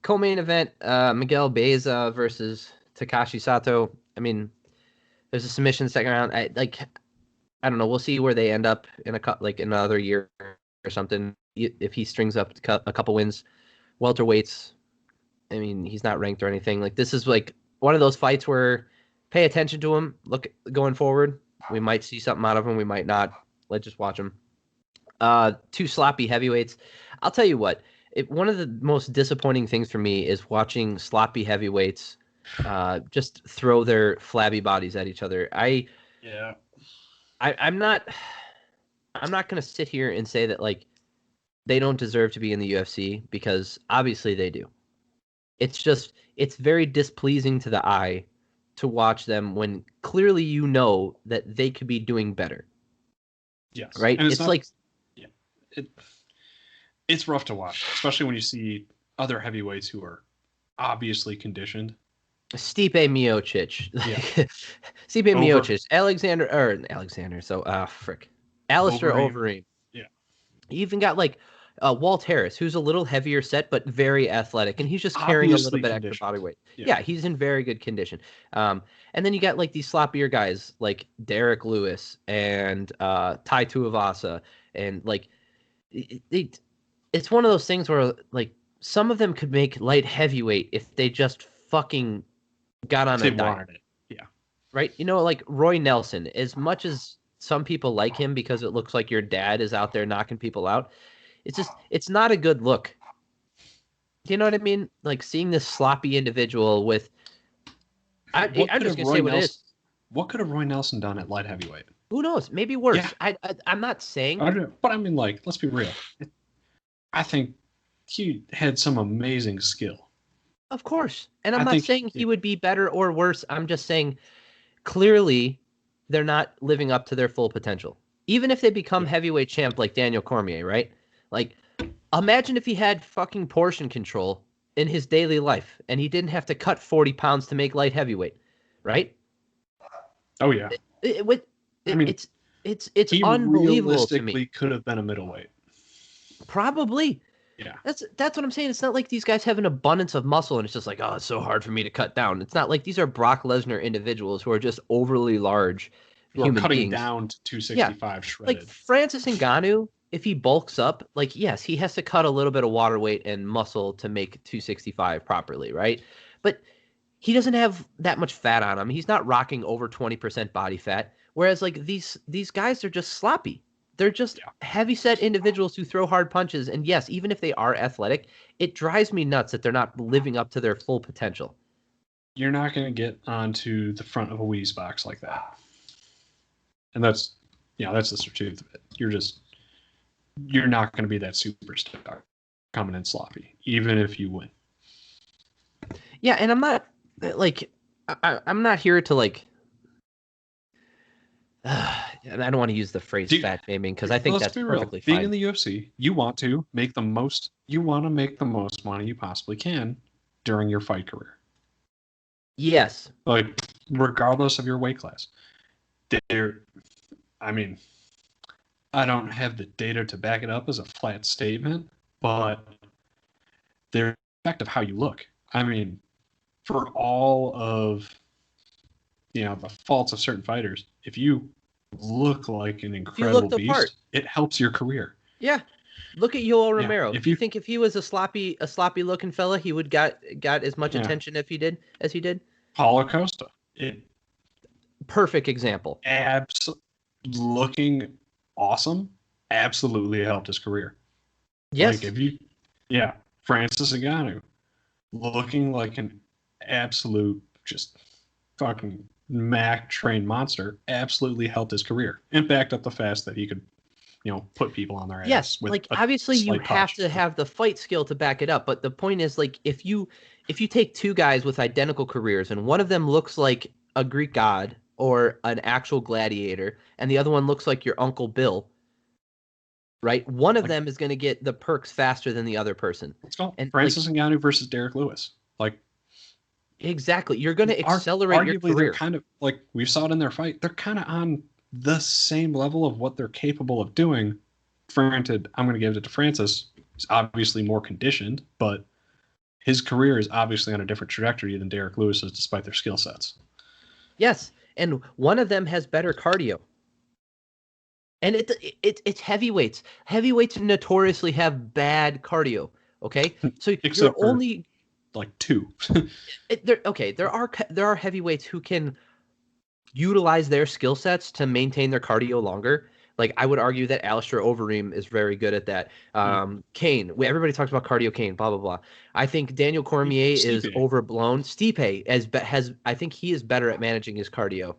Co-main event: Miguel Baeza versus Takashi Sato. I mean, there's a submission second round. I don't know. We'll see where they end up in another year or something. If he strings up a couple wins, welterweights. I mean, he's not ranked or anything. Like this is like one of those fights where pay attention to him. Look going forward. We might see something out of him. We might not. Let's just watch him. Two sloppy heavyweights. I'll tell you what. One of the most disappointing things for me is watching sloppy heavyweights just throw their flabby bodies at each other. I'm not going to sit here and say that like they don't deserve to be in the UFC because obviously they do. It's very displeasing to the eye to watch them when clearly you know that they could be doing better. Yes. Right? And it's rough to watch, especially when you see other heavyweights who are obviously conditioned. Stipe Miocic. Yeah. Stipe Miocic. Alexander. So, Alistair Overeem. Yeah. You even got like Walt Harris, who's a little heavier set, but very athletic. And he's just carrying a little bit extra body weight. Yeah, he's in very good condition. And then you got like these sloppier guys like Derek Lewis and Tai Tuivasa. And like, it's one of those things where like some of them could make light heavyweight if they just fucking got on a diet. Yeah. Right? Like Roy Nelson, as much as some people like him because it looks like your dad is out there knocking people out, it's not a good look. Do you know what I mean? Like seeing this sloppy individual with I'm just gonna say what it is. What could have Roy Nelson done at light heavyweight? Who knows? Maybe worse. Yeah. I'm not saying. But I mean, like, let's be real. I think he had some amazing skill. Of course. And I'm not saying he would be better or worse. I'm just saying clearly they're not living up to their full potential. Even if they become heavyweight champ like Daniel Cormier, right? Like, imagine if he had fucking portion control in his daily life and he didn't have to cut 40 pounds to make light heavyweight, right? Oh, yeah. It's unbelievable to me. He could have been a middleweight. Probably. Yeah. That's what I'm saying. It's not like these guys have an abundance of muscle and it's just like, oh, it's so hard for me to cut down. It's not like these are Brock Lesnar individuals who are just overly large human cutting beings. Down to 265 shredded. Like Francis Ngannou, if he bulks up, like, yes, he has to cut a little bit of water weight and muscle to make 265 properly, right? But he doesn't have that much fat on him. He's not rocking over 20% body fat. Whereas like these guys are just sloppy. They're just heavy-set individuals who throw hard punches. And yes, even if they are athletic, it drives me nuts that they're not living up to their full potential. You're not going to get onto the front of a Wheaties box like that. And that's that's the truth of it. You're not going to be that superstar coming in sloppy, even if you win. Yeah, and I'm not like I'm not here to like. And I don't want to use the phrase fat shaming because I think Let's that's be real. perfectly Being fine. in the UFC, you want to make the most. You want to make the most money you possibly can during your fight career. Yes. Like, regardless of your weight class. I mean, I don't have the data to back it up as a flat statement, but they're effect of how you look. I mean, for all of the faults of certain fighters, if you look like an If you look incredible the part. beast, it helps your career. Yeah. Look at Yoel Yeah, Romero. Do you think if he was a sloppy looking fella, he would got as much attention if he did as he did? Paulo Costa, Perfect example. Looking awesome, absolutely helped his career. Yes. Like Francis Ngannou, looking like an absolute just fucking Mac trained monster, absolutely helped his career and backed up the fast that he could, put people on their ass. Yes, With like a obviously you slight have touch. to have the fight skill to back it up, but the point is like if you take two guys with identical careers and one of them looks like a Greek god or an actual gladiator and the other one looks like your Uncle Bill, right? One of them is going to get the perks faster than the other person. Let's go. And Francis Ngannou versus Derek Lewis. Like, exactly, you're going to accelerate your arguably, they're career. kind of like we saw it in their fight. They're kind of on the same level of what they're capable of doing. Granted, I'm going to give it to Francis. He's obviously more conditioned, but his career is obviously on a different trajectory than Derek Lewis's, despite their skill sets. Yes, and one of them has better cardio. And it's heavyweights. Heavyweights notoriously have bad cardio. Okay, so Except you're only like two. there are heavyweights who can utilize their skill sets to maintain their cardio longer. Like I would argue that Alistair Overeem is very good at that. Kane, everybody talks about cardio. Kane, blah blah blah. I think Daniel Cormier is overblown. Stipe has I think he is better at managing his cardio.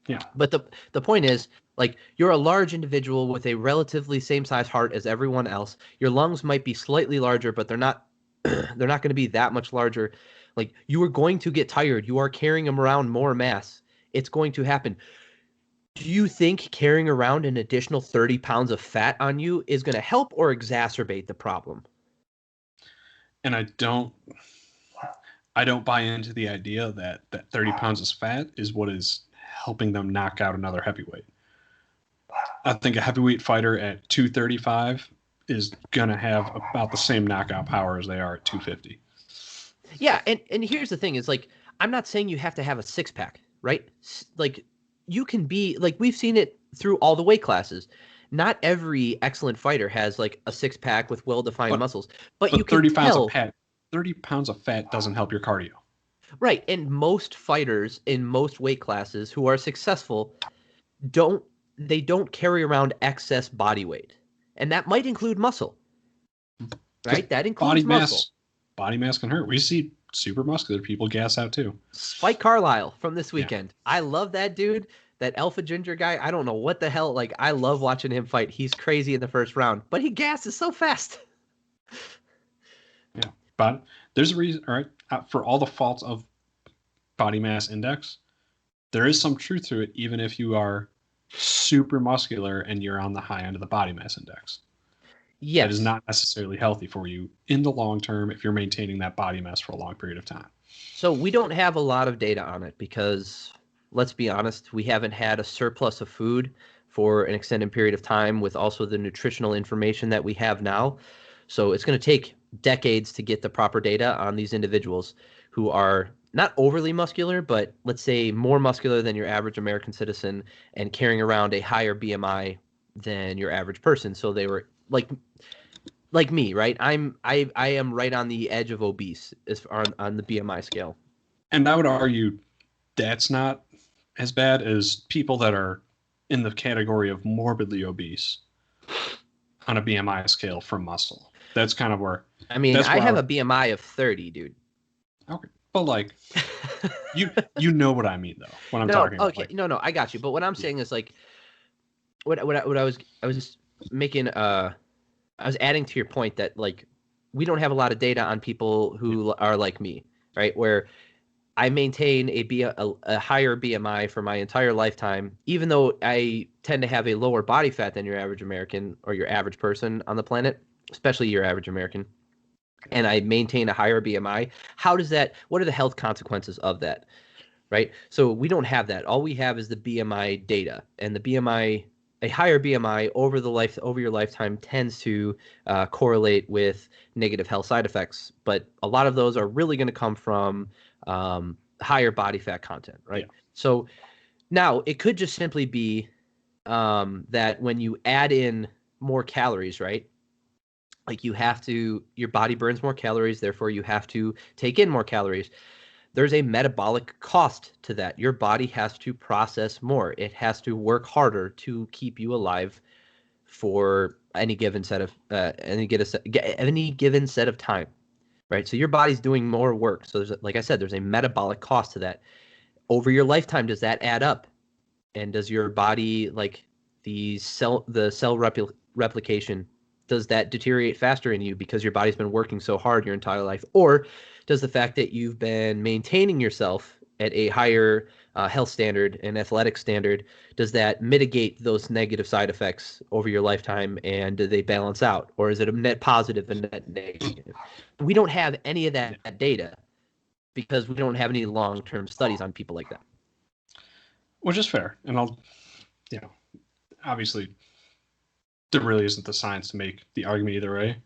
Yeah. But the point is, like, you're a large individual with a relatively same size heart as everyone else. Your lungs might be slightly larger, but they're not they're not going to be that much larger. Like, you are going to get tired. You are carrying them around more mass. It's going to happen. Do you think carrying around an additional 30 pounds of fat on you is going to help or exacerbate the problem? And I don't buy into the idea that 30 pounds of fat is what is helping them knock out another heavyweight. I think a heavyweight fighter at 235 is going to have about the same knockout power as they are at 250. Yeah, and here's the thing is, like, I'm not saying you have to have a six-pack, right? Like, you can be, like, we've seen it through all the weight classes. Not every excellent fighter has, like, a six-pack with well-defined muscles. But you can 30 pounds of fat doesn't help your cardio. Right, and most fighters in most weight classes who are successful don't carry around excess body weight. And that might include muscle. Right? That includes muscle. Body mass can hurt. We see super muscular people gas out too. Spike Carlisle from this weekend. Yeah. I love that dude, that Alpha Ginger guy. I don't know what the hell. Like, I love watching him fight. He's crazy in the first round, but he gasses so fast. Yeah, but there's a reason, all right, for all the faults of body mass index, there is some truth to it, even if you are super muscular and you're on the high end of the body mass index. Yes. That is not necessarily healthy for you in the long term if you're maintaining that body mass for a long period of time. So we don't have a lot of data on it because, let's be honest, we haven't had a surplus of food for an extended period of time with also the nutritional information that we have now. So it's going to take decades to get the proper data on these individuals who are not overly muscular, but let's say more muscular than your average American citizen and carrying around a higher BMI than your average person. So they were like me, right? I am right on the edge of obese on the BMI scale. And I would argue that's not as bad as people that are in the category of morbidly obese on a BMI scale from muscle. That's kind of where... I mean, I have a BMI of 30, dude. Okay. But, like, you know what I mean, though, when I'm talking about. Okay, no, I got you. But what I'm saying is, like, I was just making I was adding to your point that like we don't have a lot of data on people who are like me, right? Where I maintain a higher BMI for my entire lifetime, even though I tend to have a lower body fat than your average American or your average person on the planet, especially your average American. And I maintain a higher BMI. What are the health consequences of that? Right? So we don't have that. All we have is the BMI data, and the BMI, a higher BMI over your lifetime tends to correlate with negative health side effects. But a lot of those are really going to come from higher body fat content, right? Yeah. So now it could just simply be that when you add in more calories, right? Like your body burns more calories, therefore you have to take in more calories. There's a metabolic cost to that. Your body has to process more. It has to work harder to keep you alive for any given set of any given set of time, right? So your body's doing more work. So like I said, there's a metabolic cost to that. Over your lifetime, does that add up? And does your body like the cell replication, does that deteriorate faster in you because your body's been working so hard your entire life? Or does the fact that you've been maintaining yourself at a higher health standard and athletic standard, does that mitigate those negative side effects over your lifetime, and do they balance out? Or is it a net positive and net negative? We don't have any of that data because we don't have any long-term studies on people like that. Which is fair. And obviously there really isn't the science to make the argument either way.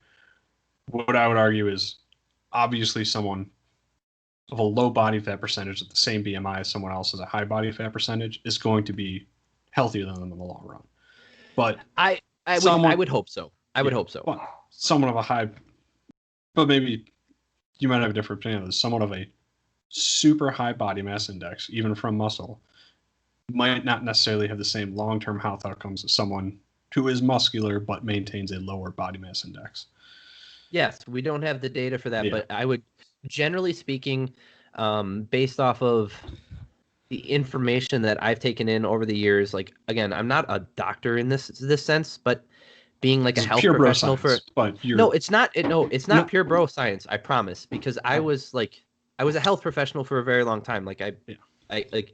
What I would argue is obviously someone of a low body fat percentage at the same BMI as someone else as a high body fat percentage is going to be healthier than them in the long run. But I would hope so. I would hope so. Well, someone of a high, but maybe you might have a different opinion. Someone of a super high body mass index, even from muscle, might not necessarily have the same long-term health outcomes as someone who is muscular but maintains a lower body mass index. Yes, we don't have the data for that, but I would, generally speaking, based off of the information that I've taken in over the years, like again, I'm not a doctor in this sense, but being like a health professional it's not pure bro science, I promise, because I was a health professional for a very long time. Like I like,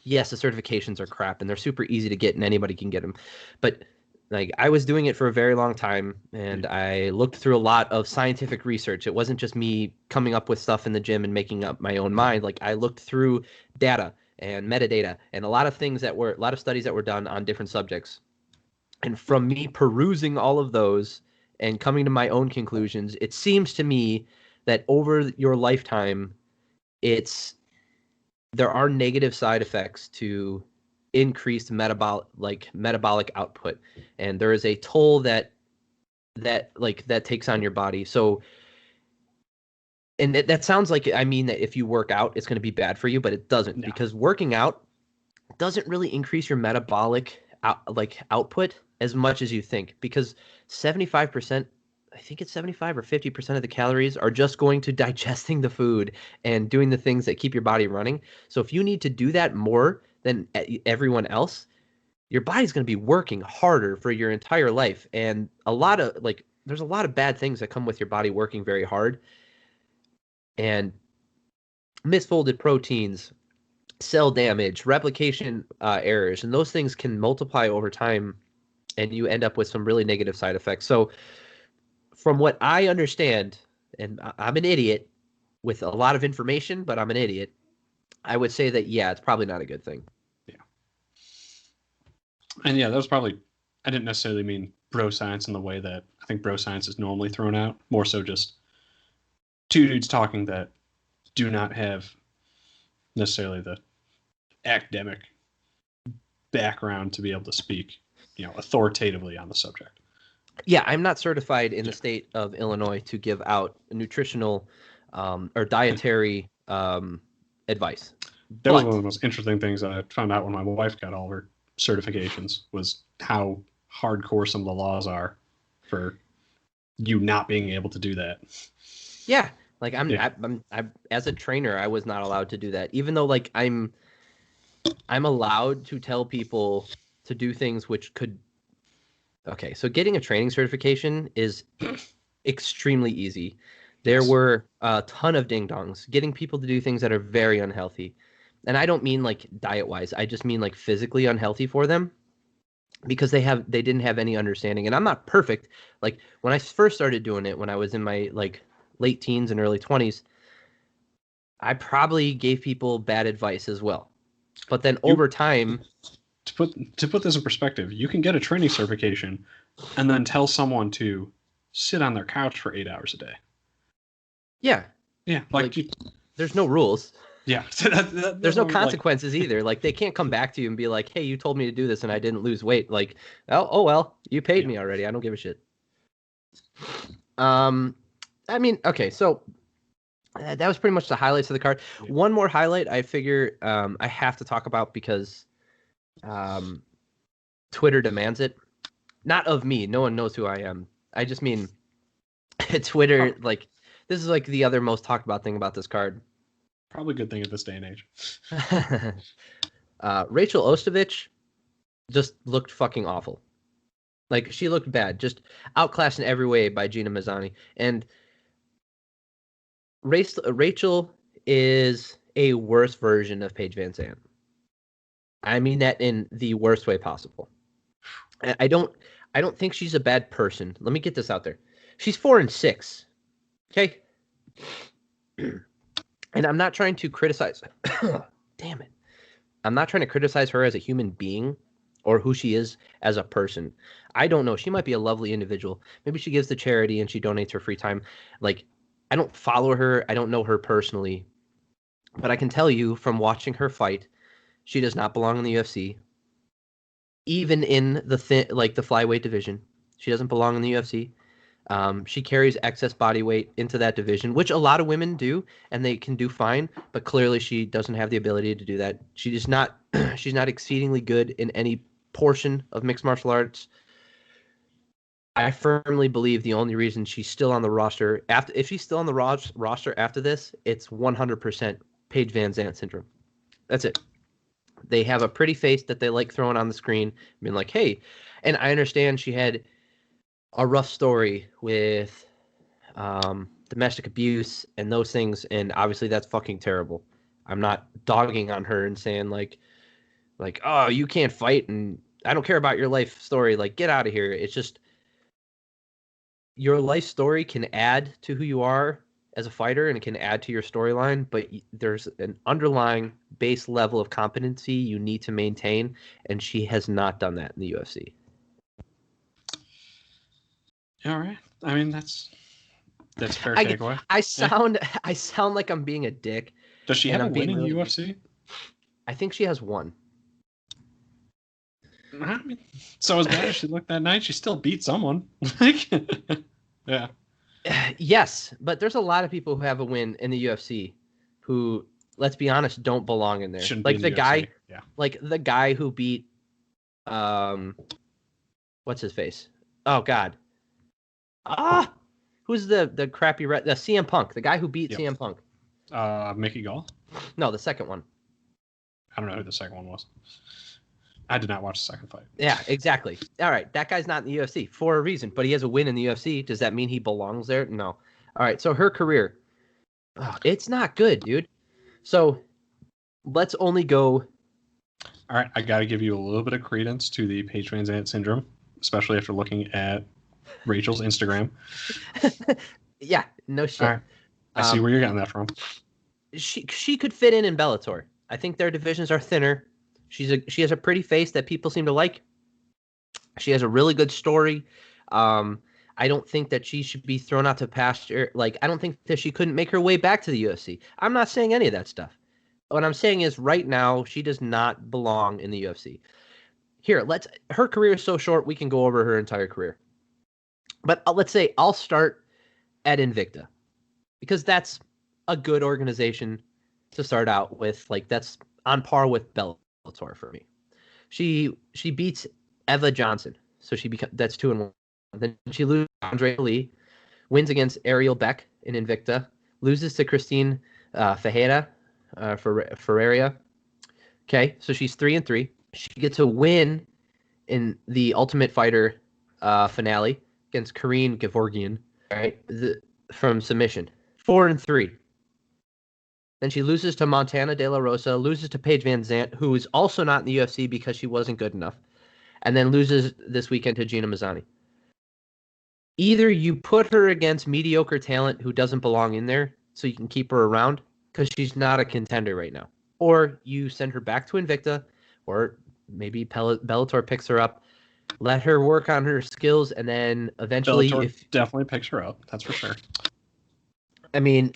yes, the certifications are crap and they're super easy to get and anybody can get them, but like I was doing it for a very long time, and I looked through a lot of scientific research. It wasn't just me coming up with stuff in the gym and making up my own mind. Like I looked through data and metadata and a lot of studies that were done on different subjects. And from me perusing all of those and coming to my own conclusions, it seems to me that over your lifetime, there are negative side effects to increased metabolic output, and there is a toll that takes on your body. So, and that sounds like, I mean, that if you work out it's going to be bad for you, but it doesn't. Because working out doesn't really increase your metabolic output as much as you think, because 75%, I think it's 75 or 50% of the calories are just going to digesting the food and doing the things that keep your body running. So if you need to do that more than everyone else, your body's going to be working harder for your entire life. And there's a lot of bad things that come with your body working very hard. And misfolded proteins, cell damage, replication errors, and those things can multiply over time, and you end up with some really negative side effects. So from what I understand, and I'm an idiot with a lot of information, but I'm an idiot, I would say that, it's probably not a good thing. Yeah. And that was probably, I didn't necessarily mean bro science in the way that I think bro science is normally thrown out. More so just two dudes talking that do not have necessarily the academic background to be able to speak, authoritatively on the subject. Yeah, I'm not certified in the state of Illinois to give out nutritional or dietary advice. That was one of the most interesting things that I found out when my wife got all her certifications, was how hardcore some of the laws are for you not being able to do that. Yeah, like I'm as a trainer, I was not allowed to do that, even though like I'm allowed to tell people to do things which could Okay, so getting a training certification is extremely easy. There Yes. were a ton of ding-dongs getting people to do things that are very unhealthy. And I don't mean like diet-wise. I just mean like physically unhealthy for them because they didn't have any understanding. And I'm not perfect. Like when I first started doing it when I was in my like late teens and early 20s, I probably gave people bad advice as well. But then You over time, to put this in perspective, you can get a training certification and then tell someone to sit on their couch for 8 hours a day. yeah, Yeah, like there's no rules. yeah. There's no consequences either. Like they can't come back to you and be like, "Hey, you told me to do this and I didn't lose weight." Like, oh well, you paid Yeah. me already. I don't give a shit. Um, I mean, okay, so that was pretty much the highlights of the card. Yeah. One more highlight I figure I have to talk about because um, Twitter demands it. Not of me. No one knows who I am. I just mean Twitter. Like this is like the other most talked about thing about this card. Probably a good thing at this day and age. Rachel Ostovich just looked fucking awful. Like she looked bad, just outclassed in every way by Gina Mazzani. And Rachel is a worse version of Paige Van Zandt. I mean that in the worst way possible. I don't think she's a bad person. Let me get this out there. She's 4-6. Okay? And I'm not trying to criticize. Damn it. I'm not trying to criticize her as a human being or who she is as a person. I don't know. She might be a lovely individual. Maybe she gives to charity and she donates her free time. Like, I don't follow her. I don't know her personally. But I can tell you from watching her fight, she does not belong in the UFC. Even in the the flyweight division, she doesn't belong in the UFC. She carries excess body weight into that division, which a lot of women do, and they can do fine. But clearly, she doesn't have the ability to do that. She is not. She's not exceedingly good in any portion of mixed martial arts. I firmly believe the only reason she's still on the roster if she's still on the roster after this, it's 100% Paige Van Zandt syndrome. That's it. They have a pretty face that they like throwing on the screen, being like, "Hey," and I understand she had a rough story with domestic abuse and those things, and obviously that's fucking terrible. I'm not dogging on her and saying like oh you can't fight and I don't care about your life story. Like get out of here. It's just your life story can add to who you are as a fighter and it can add to your storyline, but there's an underlying base level of competency you need to maintain, and she has not done that in the UFC. All right. I mean, that's fair takeaway. I sound like I'm being a dick. Does she and have I'm a win being in really UFC? I think she has one. I mean, so as bad as she looked that night, she still beat someone. Like, yeah. Yes, but there's a lot of people who have a win in the UFC who, let's be honest, don't belong in there. Shouldn't Like be in the the guy, UFC. Yeah. like the guy who beat, what's his face? Oh God, who's the crappy the CM Punk, the guy who beat Yep. CM Punk? Mickey Gall? No, the second one. I don't know who the second one was. I did not watch the second fight. Yeah, exactly. All right, that guy's not in the UFC for a reason, but he has a win in the UFC. Does that mean he belongs there? No. All right, so her career, it's not good, dude. So let's only go. All right, I got to give you a little bit of credence to the Paige Van Zandt syndrome, especially after looking at Rachel's Instagram. Yeah, no shit. All right. I see where you're getting that from. She could fit in Bellator. I think their divisions are thinner. She has a pretty face that people seem to like. She has a really good story. I don't think that she should be thrown out to pasture. Like I don't think that she couldn't make her way back to the UFC. I'm not saying any of that stuff. What I'm saying is right now she does not belong in the UFC. Here, her career is so short we can go over her entire career. But let's say I'll start at Invicta because that's a good organization to start out with. Like that's on par with Bellator for me. She beats Eva Johnson, so that's 2-1. Then she loses to Andre Lee, wins against Ariel Beck in Invicta, loses to Christine Ferreira. Okay, so she's 3-3. She gets a win in the Ultimate Fighter finale against Karine Gevorgian, right? From submission, 4-3. Then she loses to Montana De La Rosa, loses to Paige Van Zant, who is also not in the UFC because she wasn't good enough, and then loses this weekend to Gina Mazzani. Either you put her against mediocre talent who doesn't belong in there so you can keep her around because she's not a contender right now, or you send her back to Invicta, or maybe Bellator picks her up, let her work on her skills, and then eventually, Bellator if definitely picks her up, that's for sure. I mean,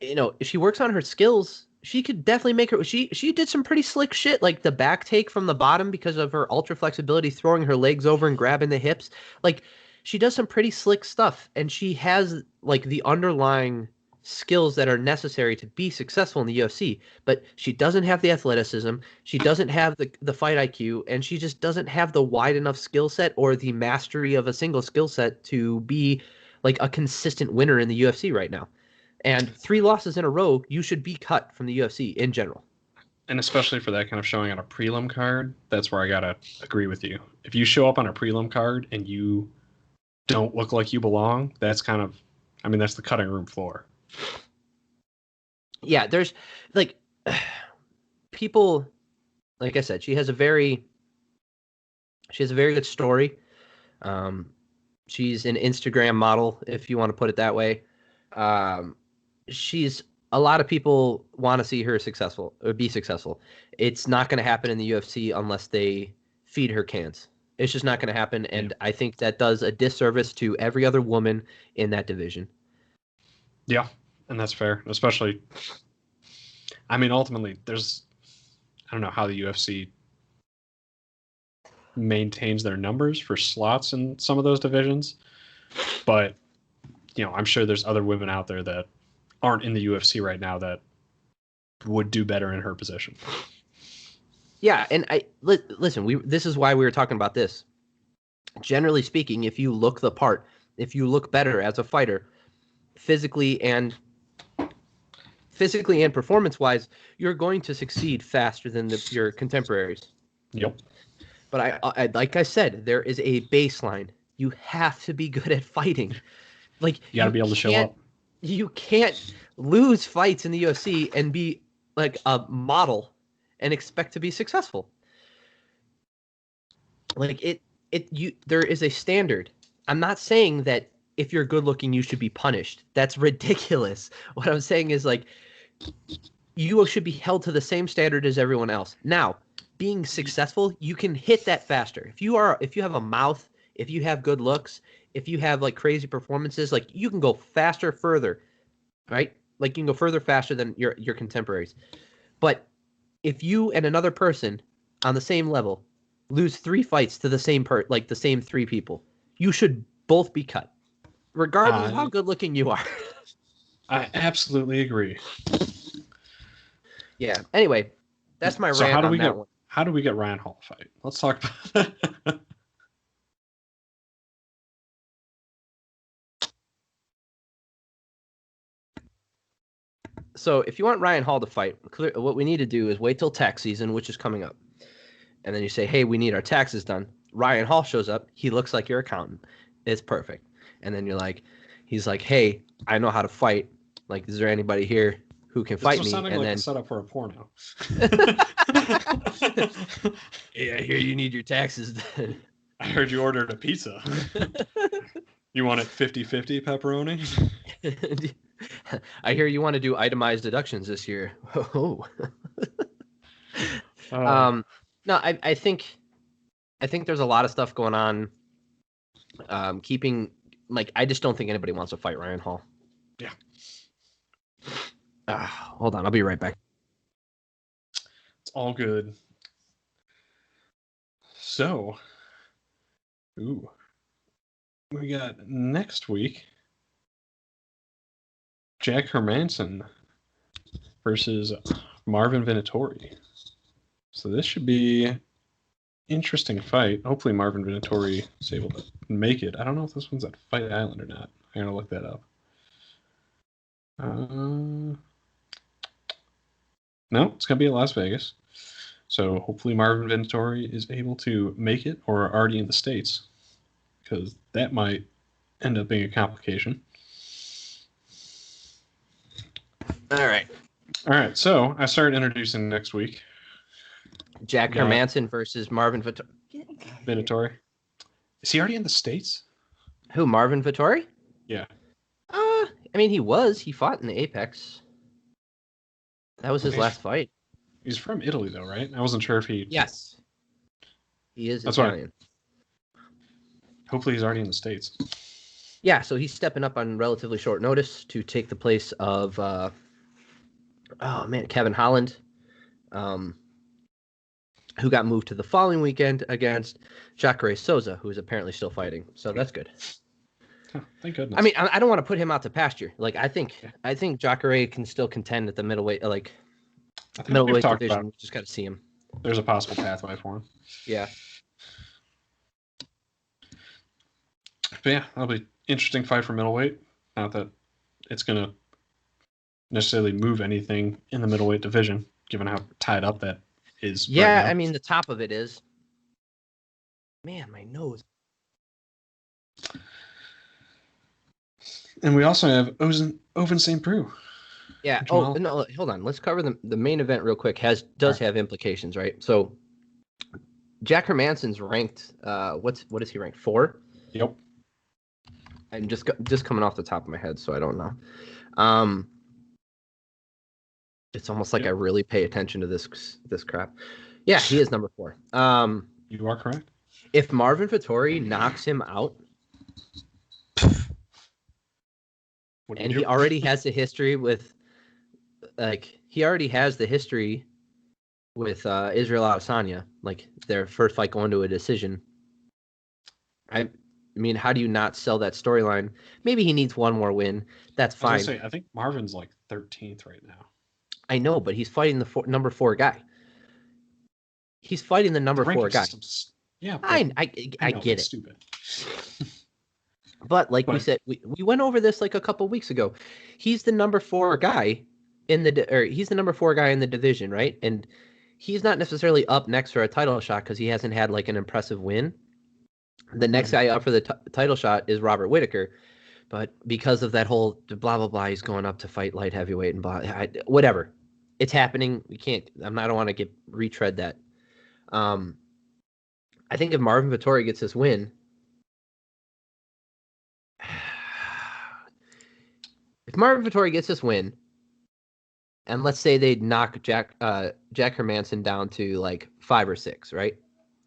if she works on her skills, she could definitely make her. She did some pretty slick shit, like the back take from the bottom because of her ultra flexibility, throwing her legs over and grabbing the hips. Like she does some pretty slick stuff, and she has like the underlying skills that are necessary to be successful in the UFC. But she doesn't have the athleticism, she doesn't have the fight IQ, and she just doesn't have the wide enough skill set or the mastery of a single skill set to be like a consistent winner in the UFC right now. And 3 losses in a row, you should be cut from the UFC in general. And especially for that kind of showing on a prelim card, that's where I gotta agree with you. If you show up on a prelim card and you don't look like you belong, that's kind of, I mean, that's the cutting room floor. Yeah, there's like people, like I said, she has a very good story. She's an Instagram model, if you want to put it that way. She's a lot of people want to see her successful or be successful. It's not going to happen in the UFC unless they feed her cans. It's just not going to happen, and I think that does a disservice to every other woman in that division. Yeah, and that's fair. Especially, I mean, ultimately, I don't know how the UFC maintains their numbers for slots in some of those divisions, but I'm sure there's other women out there that aren't in the UFC right now that would do better in her position. Yeah, and listen, this is why we were talking about this. Generally speaking, if you look the part, if you look better as a fighter, physically and performance-wise, you're going to succeed faster than your contemporaries. Yep. But I like I said, there is a baseline. You have to be good at fighting. Like you got to be able to show up. You can't lose fights in the UFC and be like a model and expect to be successful. Like there is a standard. I'm not saying that if you're good looking, you should be punished. That's ridiculous. What I'm saying is like you should be held to the same standard as everyone else. Now, being successful, you can hit that faster. If you have a mouth, if you have good looks, if you have like crazy performances, like you can go faster, further, right? Like you can go further, faster than your contemporaries. But if you and another person on the same level lose 3 fights to the same the same 3 people, you should both be cut, regardless of how good looking you are. I absolutely agree. Yeah. Anyway, that's my rant on that one. How do we get Ryan Hall to fight? Let's talk about that. So if you want Ryan Hall to fight, what we need to do is wait till tax season, which is coming up. And then you say, hey, we need our taxes done. Ryan Hall shows up. He looks like your accountant. It's perfect. And then he's like, hey, I know how to fight. Like, is there anybody here who can fight me? And then set up for a porno. Yeah, I hear you need your taxes done. I heard you ordered a pizza. You want it 50-50 pepperoni? I hear you want to do itemized deductions this year. Oh. No, I think there's a lot of stuff going on. I just don't think anybody wants to fight Ryan Hall. Yeah. Hold on, I'll be right back. It's all good. So, we got next week Jack Hermanson versus Marvin Vinatieri. So this should be an interesting fight. Hopefully Marvin Vinatieri is able to make it. I don't know if this one's at Fight Island or not. I'm going to look that up. No, it's going to be at Las Vegas. So hopefully Marvin Vinatieri is able to make it or already in the States. because that might end up being a complication. All right. All right, so I started introducing next week. Jack Hermanson versus Marvin Vittori. Is he already in the States? Who, Marvin Vittori? Yeah. I mean, he was. He fought in the Apex. That was his last fight. He's from Italy, though, right? I wasn't sure if he... Yes. He is That's Italian. Hopefully he's already in the States. Yeah, so he's stepping up on relatively short notice to take the place of, Kevin Holland, who got moved to the following weekend against Jacare Souza, who is apparently still fighting. So that's good. Oh, thank goodness. I mean, I don't want to put him out to pasture. Like, I think Jacare can still contend at the middleweight, middleweight division. We just got to see him. There's a possible pathway for him. Yeah. But yeah, that'll be an interesting fight for middleweight. Not that it's going to necessarily move anything in the middleweight division, given how tied up that is. Yeah, right, I mean, the top of it is. Man, my nose. And we also have Oven St. Preux. Yeah. Oh, no, hold on. Let's cover the main event real quick. Does have implications, right? So Jack Hermanson's ranked, what is he ranked? 4? Yep. I'm just coming off the top of my head, so I don't know. It's almost like I really pay attention to this crap. Yeah, he is number 4. You are correct. If Marvin Vittori knocks him out, and he already has the history with, Israel Adesanya, like their first fight going to a decision. I mean, how do you not sell that storyline? Maybe he needs one more win. That's fine. I think Marvin's like 13th right now. I know, but he's fighting the number 4 guy. He's fighting the number 4 guy. Yeah, I get it. Stupid. But we said, we went over this like a couple weeks ago. He's the number 4 guy he's the number 4 guy in the division, right? And he's not necessarily up next for a title shot because he hasn't had like an impressive win. The next guy up for the title shot is Robert Whittaker, but because of that whole blah blah blah, he's going up to fight light heavyweight and blah. Whatever, it's happening. We can't. I don't want to retread that. I think if Marvin Vittori gets this win, and let's say they knock Jack Hermanson down to like 5 or 6, right?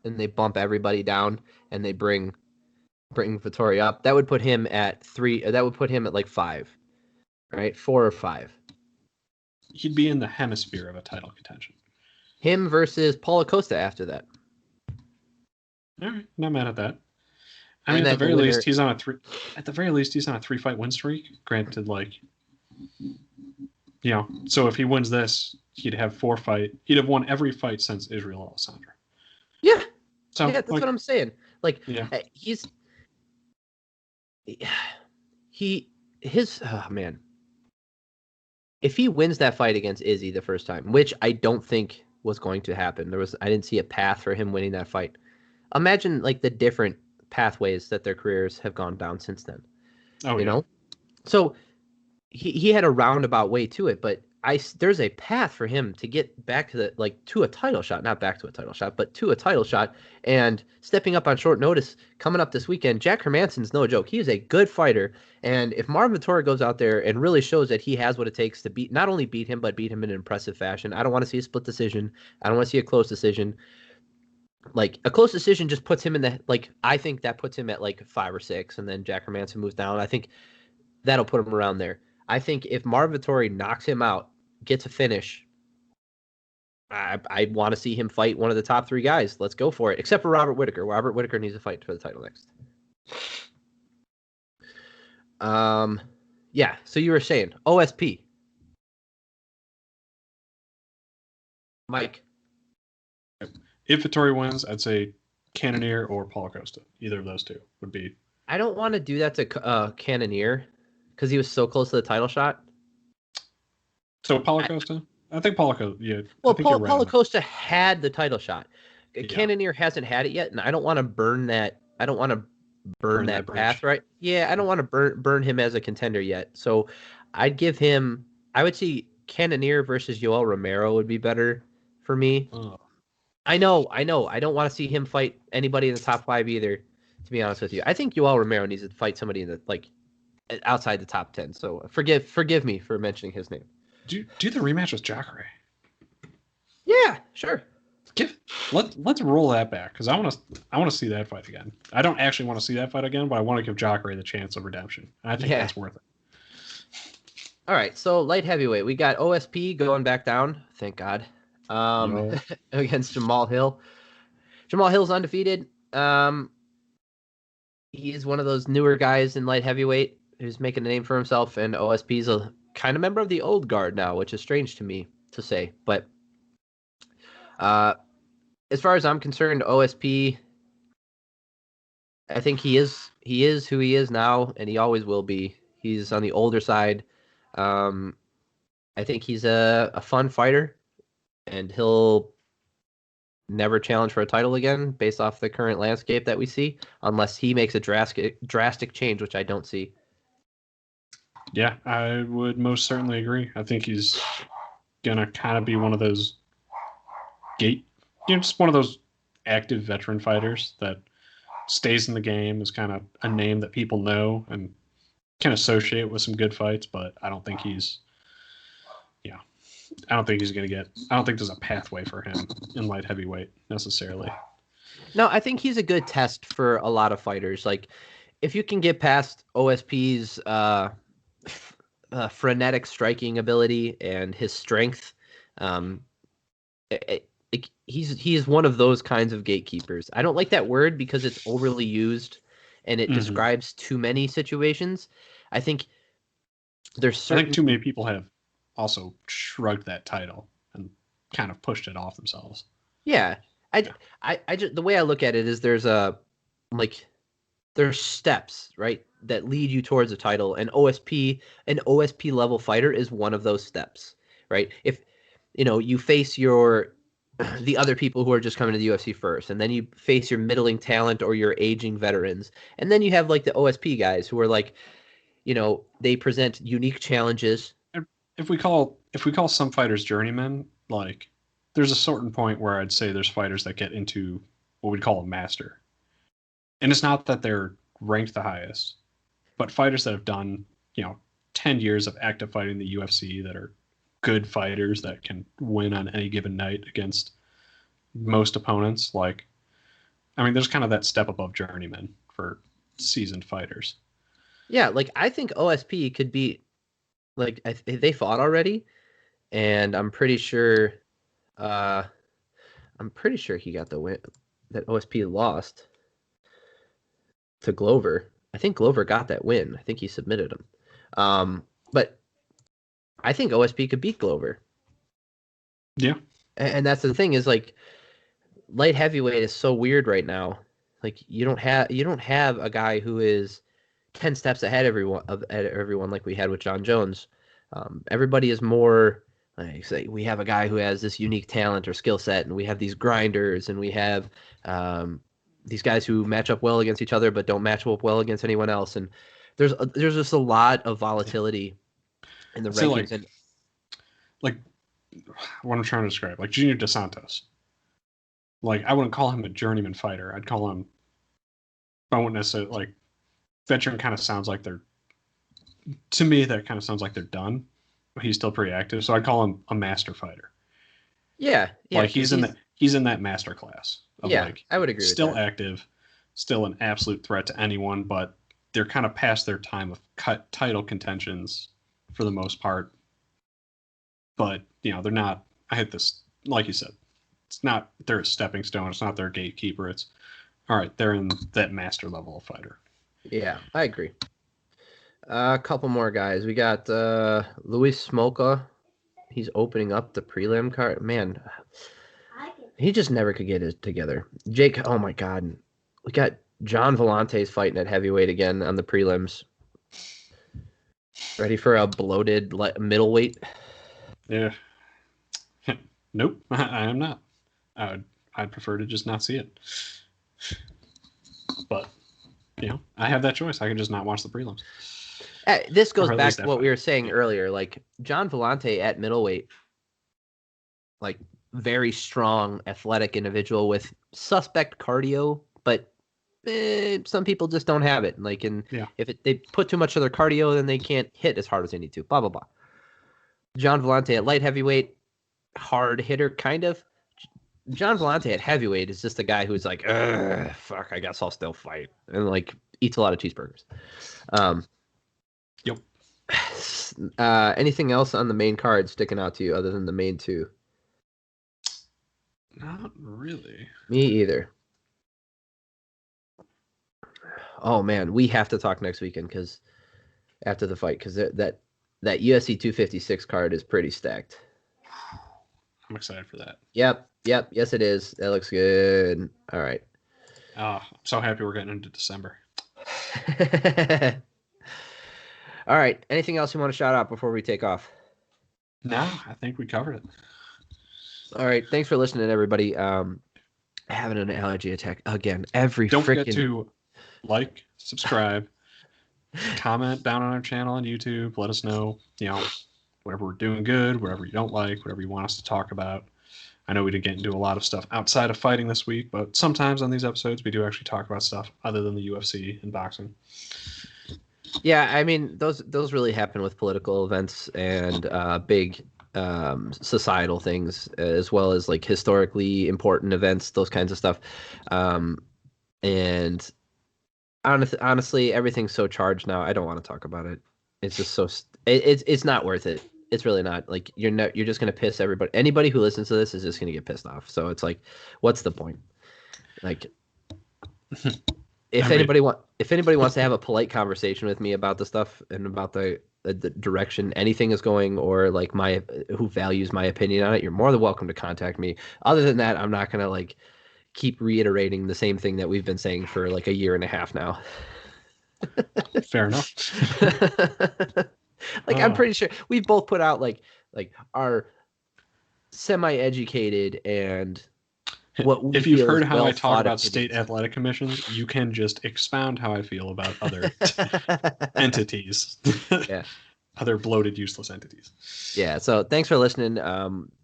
And they bump everybody down and they bring Vittori up. That would put him at 3. That would put him at like 5, right? 4 or 5. He'd be in the hemisphere of a title contention. Him versus Paulo Costa after that. All right, not mad at that. I mean, at the very least, he's on a 3-fight win streak. Granted, so if he wins this, he'd have 4 fights. He'd have won every fight since Israel Adesanya. Yeah. So yeah, that's what I'm saying. Man. If he wins that fight against Izzy the first time, which I don't think was going to happen, I didn't see a path for him winning that fight. Imagine the different pathways that their careers have gone down since then. Oh, you know? So he had a roundabout way to it, but there's a path for him to get back to to a title shot, not back to a title shot, but to a title shot, and stepping up on short notice coming up this weekend. Jack Hermanson's no joke. He is a good fighter, and if Marvin Vittori goes out there and really shows that he has what it takes to not only beat him, but beat him in an impressive fashion. I don't want to see a split decision. I don't want to see a close decision. A close decision just puts him in the I think that puts him at 5 or 6, and then Jack Hermanson moves down. I think that'll put him around there. I think if Marvin Vittori knocks him out, gets a finish, I want to see him fight one of the top 3 guys. Let's go for it. Except for Robert Whittaker. Robert Whittaker needs to fight for the title next. Yeah. So you were saying OSP, Mike. If Vittori wins, I'd say Cannonier or Paulo Costa. Either of those 2 would be. I don't want to do that to Cannonier because he was so close to the title shot. So Paulo Costa? I think Paulo Costa, yeah. Well, Paulo Costa had the title shot. Yeah. Cannonier hasn't had it yet, and I don't want to burn that. I don't want to burn Burn that that path, bridge. right? Yeah, I don't want to burn him as a contender yet. So I'd give him. I would see Cannonier versus Yoel Romero would be better for me. Oh. I know. I don't want to see him fight anybody in the top 5 either. To be honest with you, I think Yoel Romero needs to fight somebody in the outside the top 10. So forgive me for mentioning his name. Do the rematch with Jacare. Yeah, sure. Let's roll that back because I want to see that fight again. I don't actually want to see that fight again, but I want to give Jacare the chance of redemption. And I think that's worth it. All right, so light heavyweight, we got OSP going back down. Thank God. Against Jamal Hill. Jamal Hill's undefeated. He is one of those newer guys in light heavyweight who's making a name for himself, and OSP's a kind of member of the old guard now, which is strange to me to say. But as far as I'm concerned, OSP, I think he is who he is now, and he always will be. He's on the older side. I think he's a fun fighter, and he'll never challenge for a title again based off the current landscape that we see, unless he makes a drastic change, which I don't see. Yeah, I would most certainly agree. I think he's gonna kind of be one of those just one of those active veteran fighters that stays in the game, is kind of a name that people know and can associate with some good fights, but I don't think he's I don't think there's a pathway for him in light heavyweight necessarily. No, I think he's a good test for a lot of fighters. Like, if you can get past OSP's frenetic striking ability and his strength, he's one of those kinds of gatekeepers. I don't like that word because it's overly used and it describes too many situations. I think I think too many people have also shrugged that title and kind of pushed it off themselves. Yeah. I just, the way I look at it is there's steps, right, that lead you towards a title, and an OSP level fighter is one of those steps, right? If you face the other people who are just coming to the UFC first, and then you face your middling talent or your aging veterans, and then you have like the OSP guys who are like, they present unique challenges. If we call some fighters journeymen, like there's a certain point where I'd say there's fighters that get into what we'd call a master. And it's not that they're ranked the highest, but fighters that have done, 10 years of active fighting in the UFC that are good fighters that can win on any given night against most opponents. There's kind of that step above journeyman for seasoned fighters. Yeah, like I think OSP could be like they fought already, and I'm pretty sure he got the win. That OSP lost to Glover. I think Glover got that win. I think he submitted him. But I think OSP could beat Glover. Yeah. And that's the thing is, like, light heavyweight is so weird right now. Like, you don't have a guy who is 10 steps ahead of everyone like we had with John Jones. Everybody is more like, say, we have a guy who has this unique talent or skill set, and we have these grinders, and we have these guys who match up well against each other but don't match up well against anyone else. And there's just a lot of volatility in the rankings. And like what I'm trying to describe, like Junior Dos Santos. Like, I wouldn't call him a journeyman fighter. I'd call him, I wouldn't necessarily, like, veteran kind of sounds like to me, that kind of sounds like they're done. But he's still pretty active. So I'd call him a master fighter. Yeah. Like, he's in that master class. I would agree with that. Still active, still an absolute threat to anyone, but they're kind of past their time of title contentions for the most part. But, they're not, I hit this, like you said, it's not their stepping stone. It's not their gatekeeper. It's, all right, they're in that master level of fighter. Yeah, I agree. A couple more guys. We got Luis Smolka. He's opening up the prelim card. Man, he just never could get it together. Jake, oh my God. We got John Volantes fighting at heavyweight again on the prelims. Ready for a bloated middleweight? Yeah. Nope, I am not. I'd prefer to just not see it. But I have that choice. I can just not watch the prelims. This goes Or at back least to that what fight. we were saying Yeah. earlier. Like John Vellante at middleweight, like very strong, athletic individual with suspect cardio, but some people just don't have it. Like, and Yeah. if they put too much of their cardio, then they can't hit as hard as they need to. Blah blah blah. John Vellante at light heavyweight, hard hitter, kind of. John Vellante at heavyweight is just a guy who's like, fuck, I guess I'll still fight, and like eats a lot of cheeseburgers. Yep. Anything else on the main card sticking out to you other than the main two? Not really. Me either. Oh man, we have to talk next weekend because after the fight, because that UFC 256 card is pretty stacked. I'm excited for that. Yep, yes it is. That looks good. All right. I'm so happy we're getting into December. All right. Anything else you want to shout out before we take off? No, I think we covered it. All right. Thanks for listening, everybody. Having an allergy attack again. Don't forget to like, subscribe, comment down on our channel on YouTube. Let us know, whatever we're doing good, whatever you don't like, whatever you want us to talk about. I know we didn't get into a lot of stuff outside of fighting this week, but sometimes on these episodes we do actually talk about stuff other than the UFC and boxing. Yeah, I mean those really happen with political events and big societal things, as well as like historically important events, those kinds of stuff. And honestly, everything's so charged now. I don't want to talk about it. It's just so it's not worth it. It's really not. Like you're just gonna piss everybody. Anybody who listens to this is just gonna get pissed off. So it's like, what's the point? Like, if anybody wants to have a polite conversation with me about the stuff and about the direction anything is going, or like who values my opinion on it, you're more than welcome to contact me. Other than that, I'm not gonna like keep reiterating the same thing that we've been saying for like a year and a half now. Fair enough. I'm pretty sure we've both put out like our semi-educated and what we if you've feel heard is how I talk about opinions. state athletic commissions, you can just expound how I feel about other entities. Yeah. Other bloated, useless entities. Yeah. So thanks for listening.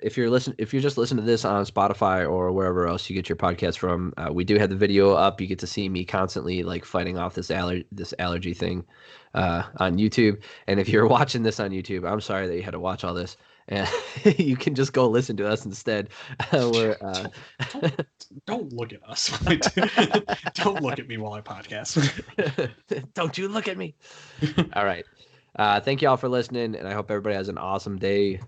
If you're just listening to this on Spotify or wherever else you get your podcast from, we do have the video up. You get to see me constantly like fighting off this allergy thing on YouTube. And if you're watching this on YouTube, I'm sorry that you had to watch all this. And you can just go listen to us instead. Don't look at us. Don't look at me while I podcast. Don't you look at me. All right. Thank you all for listening, and I hope everybody has an awesome day.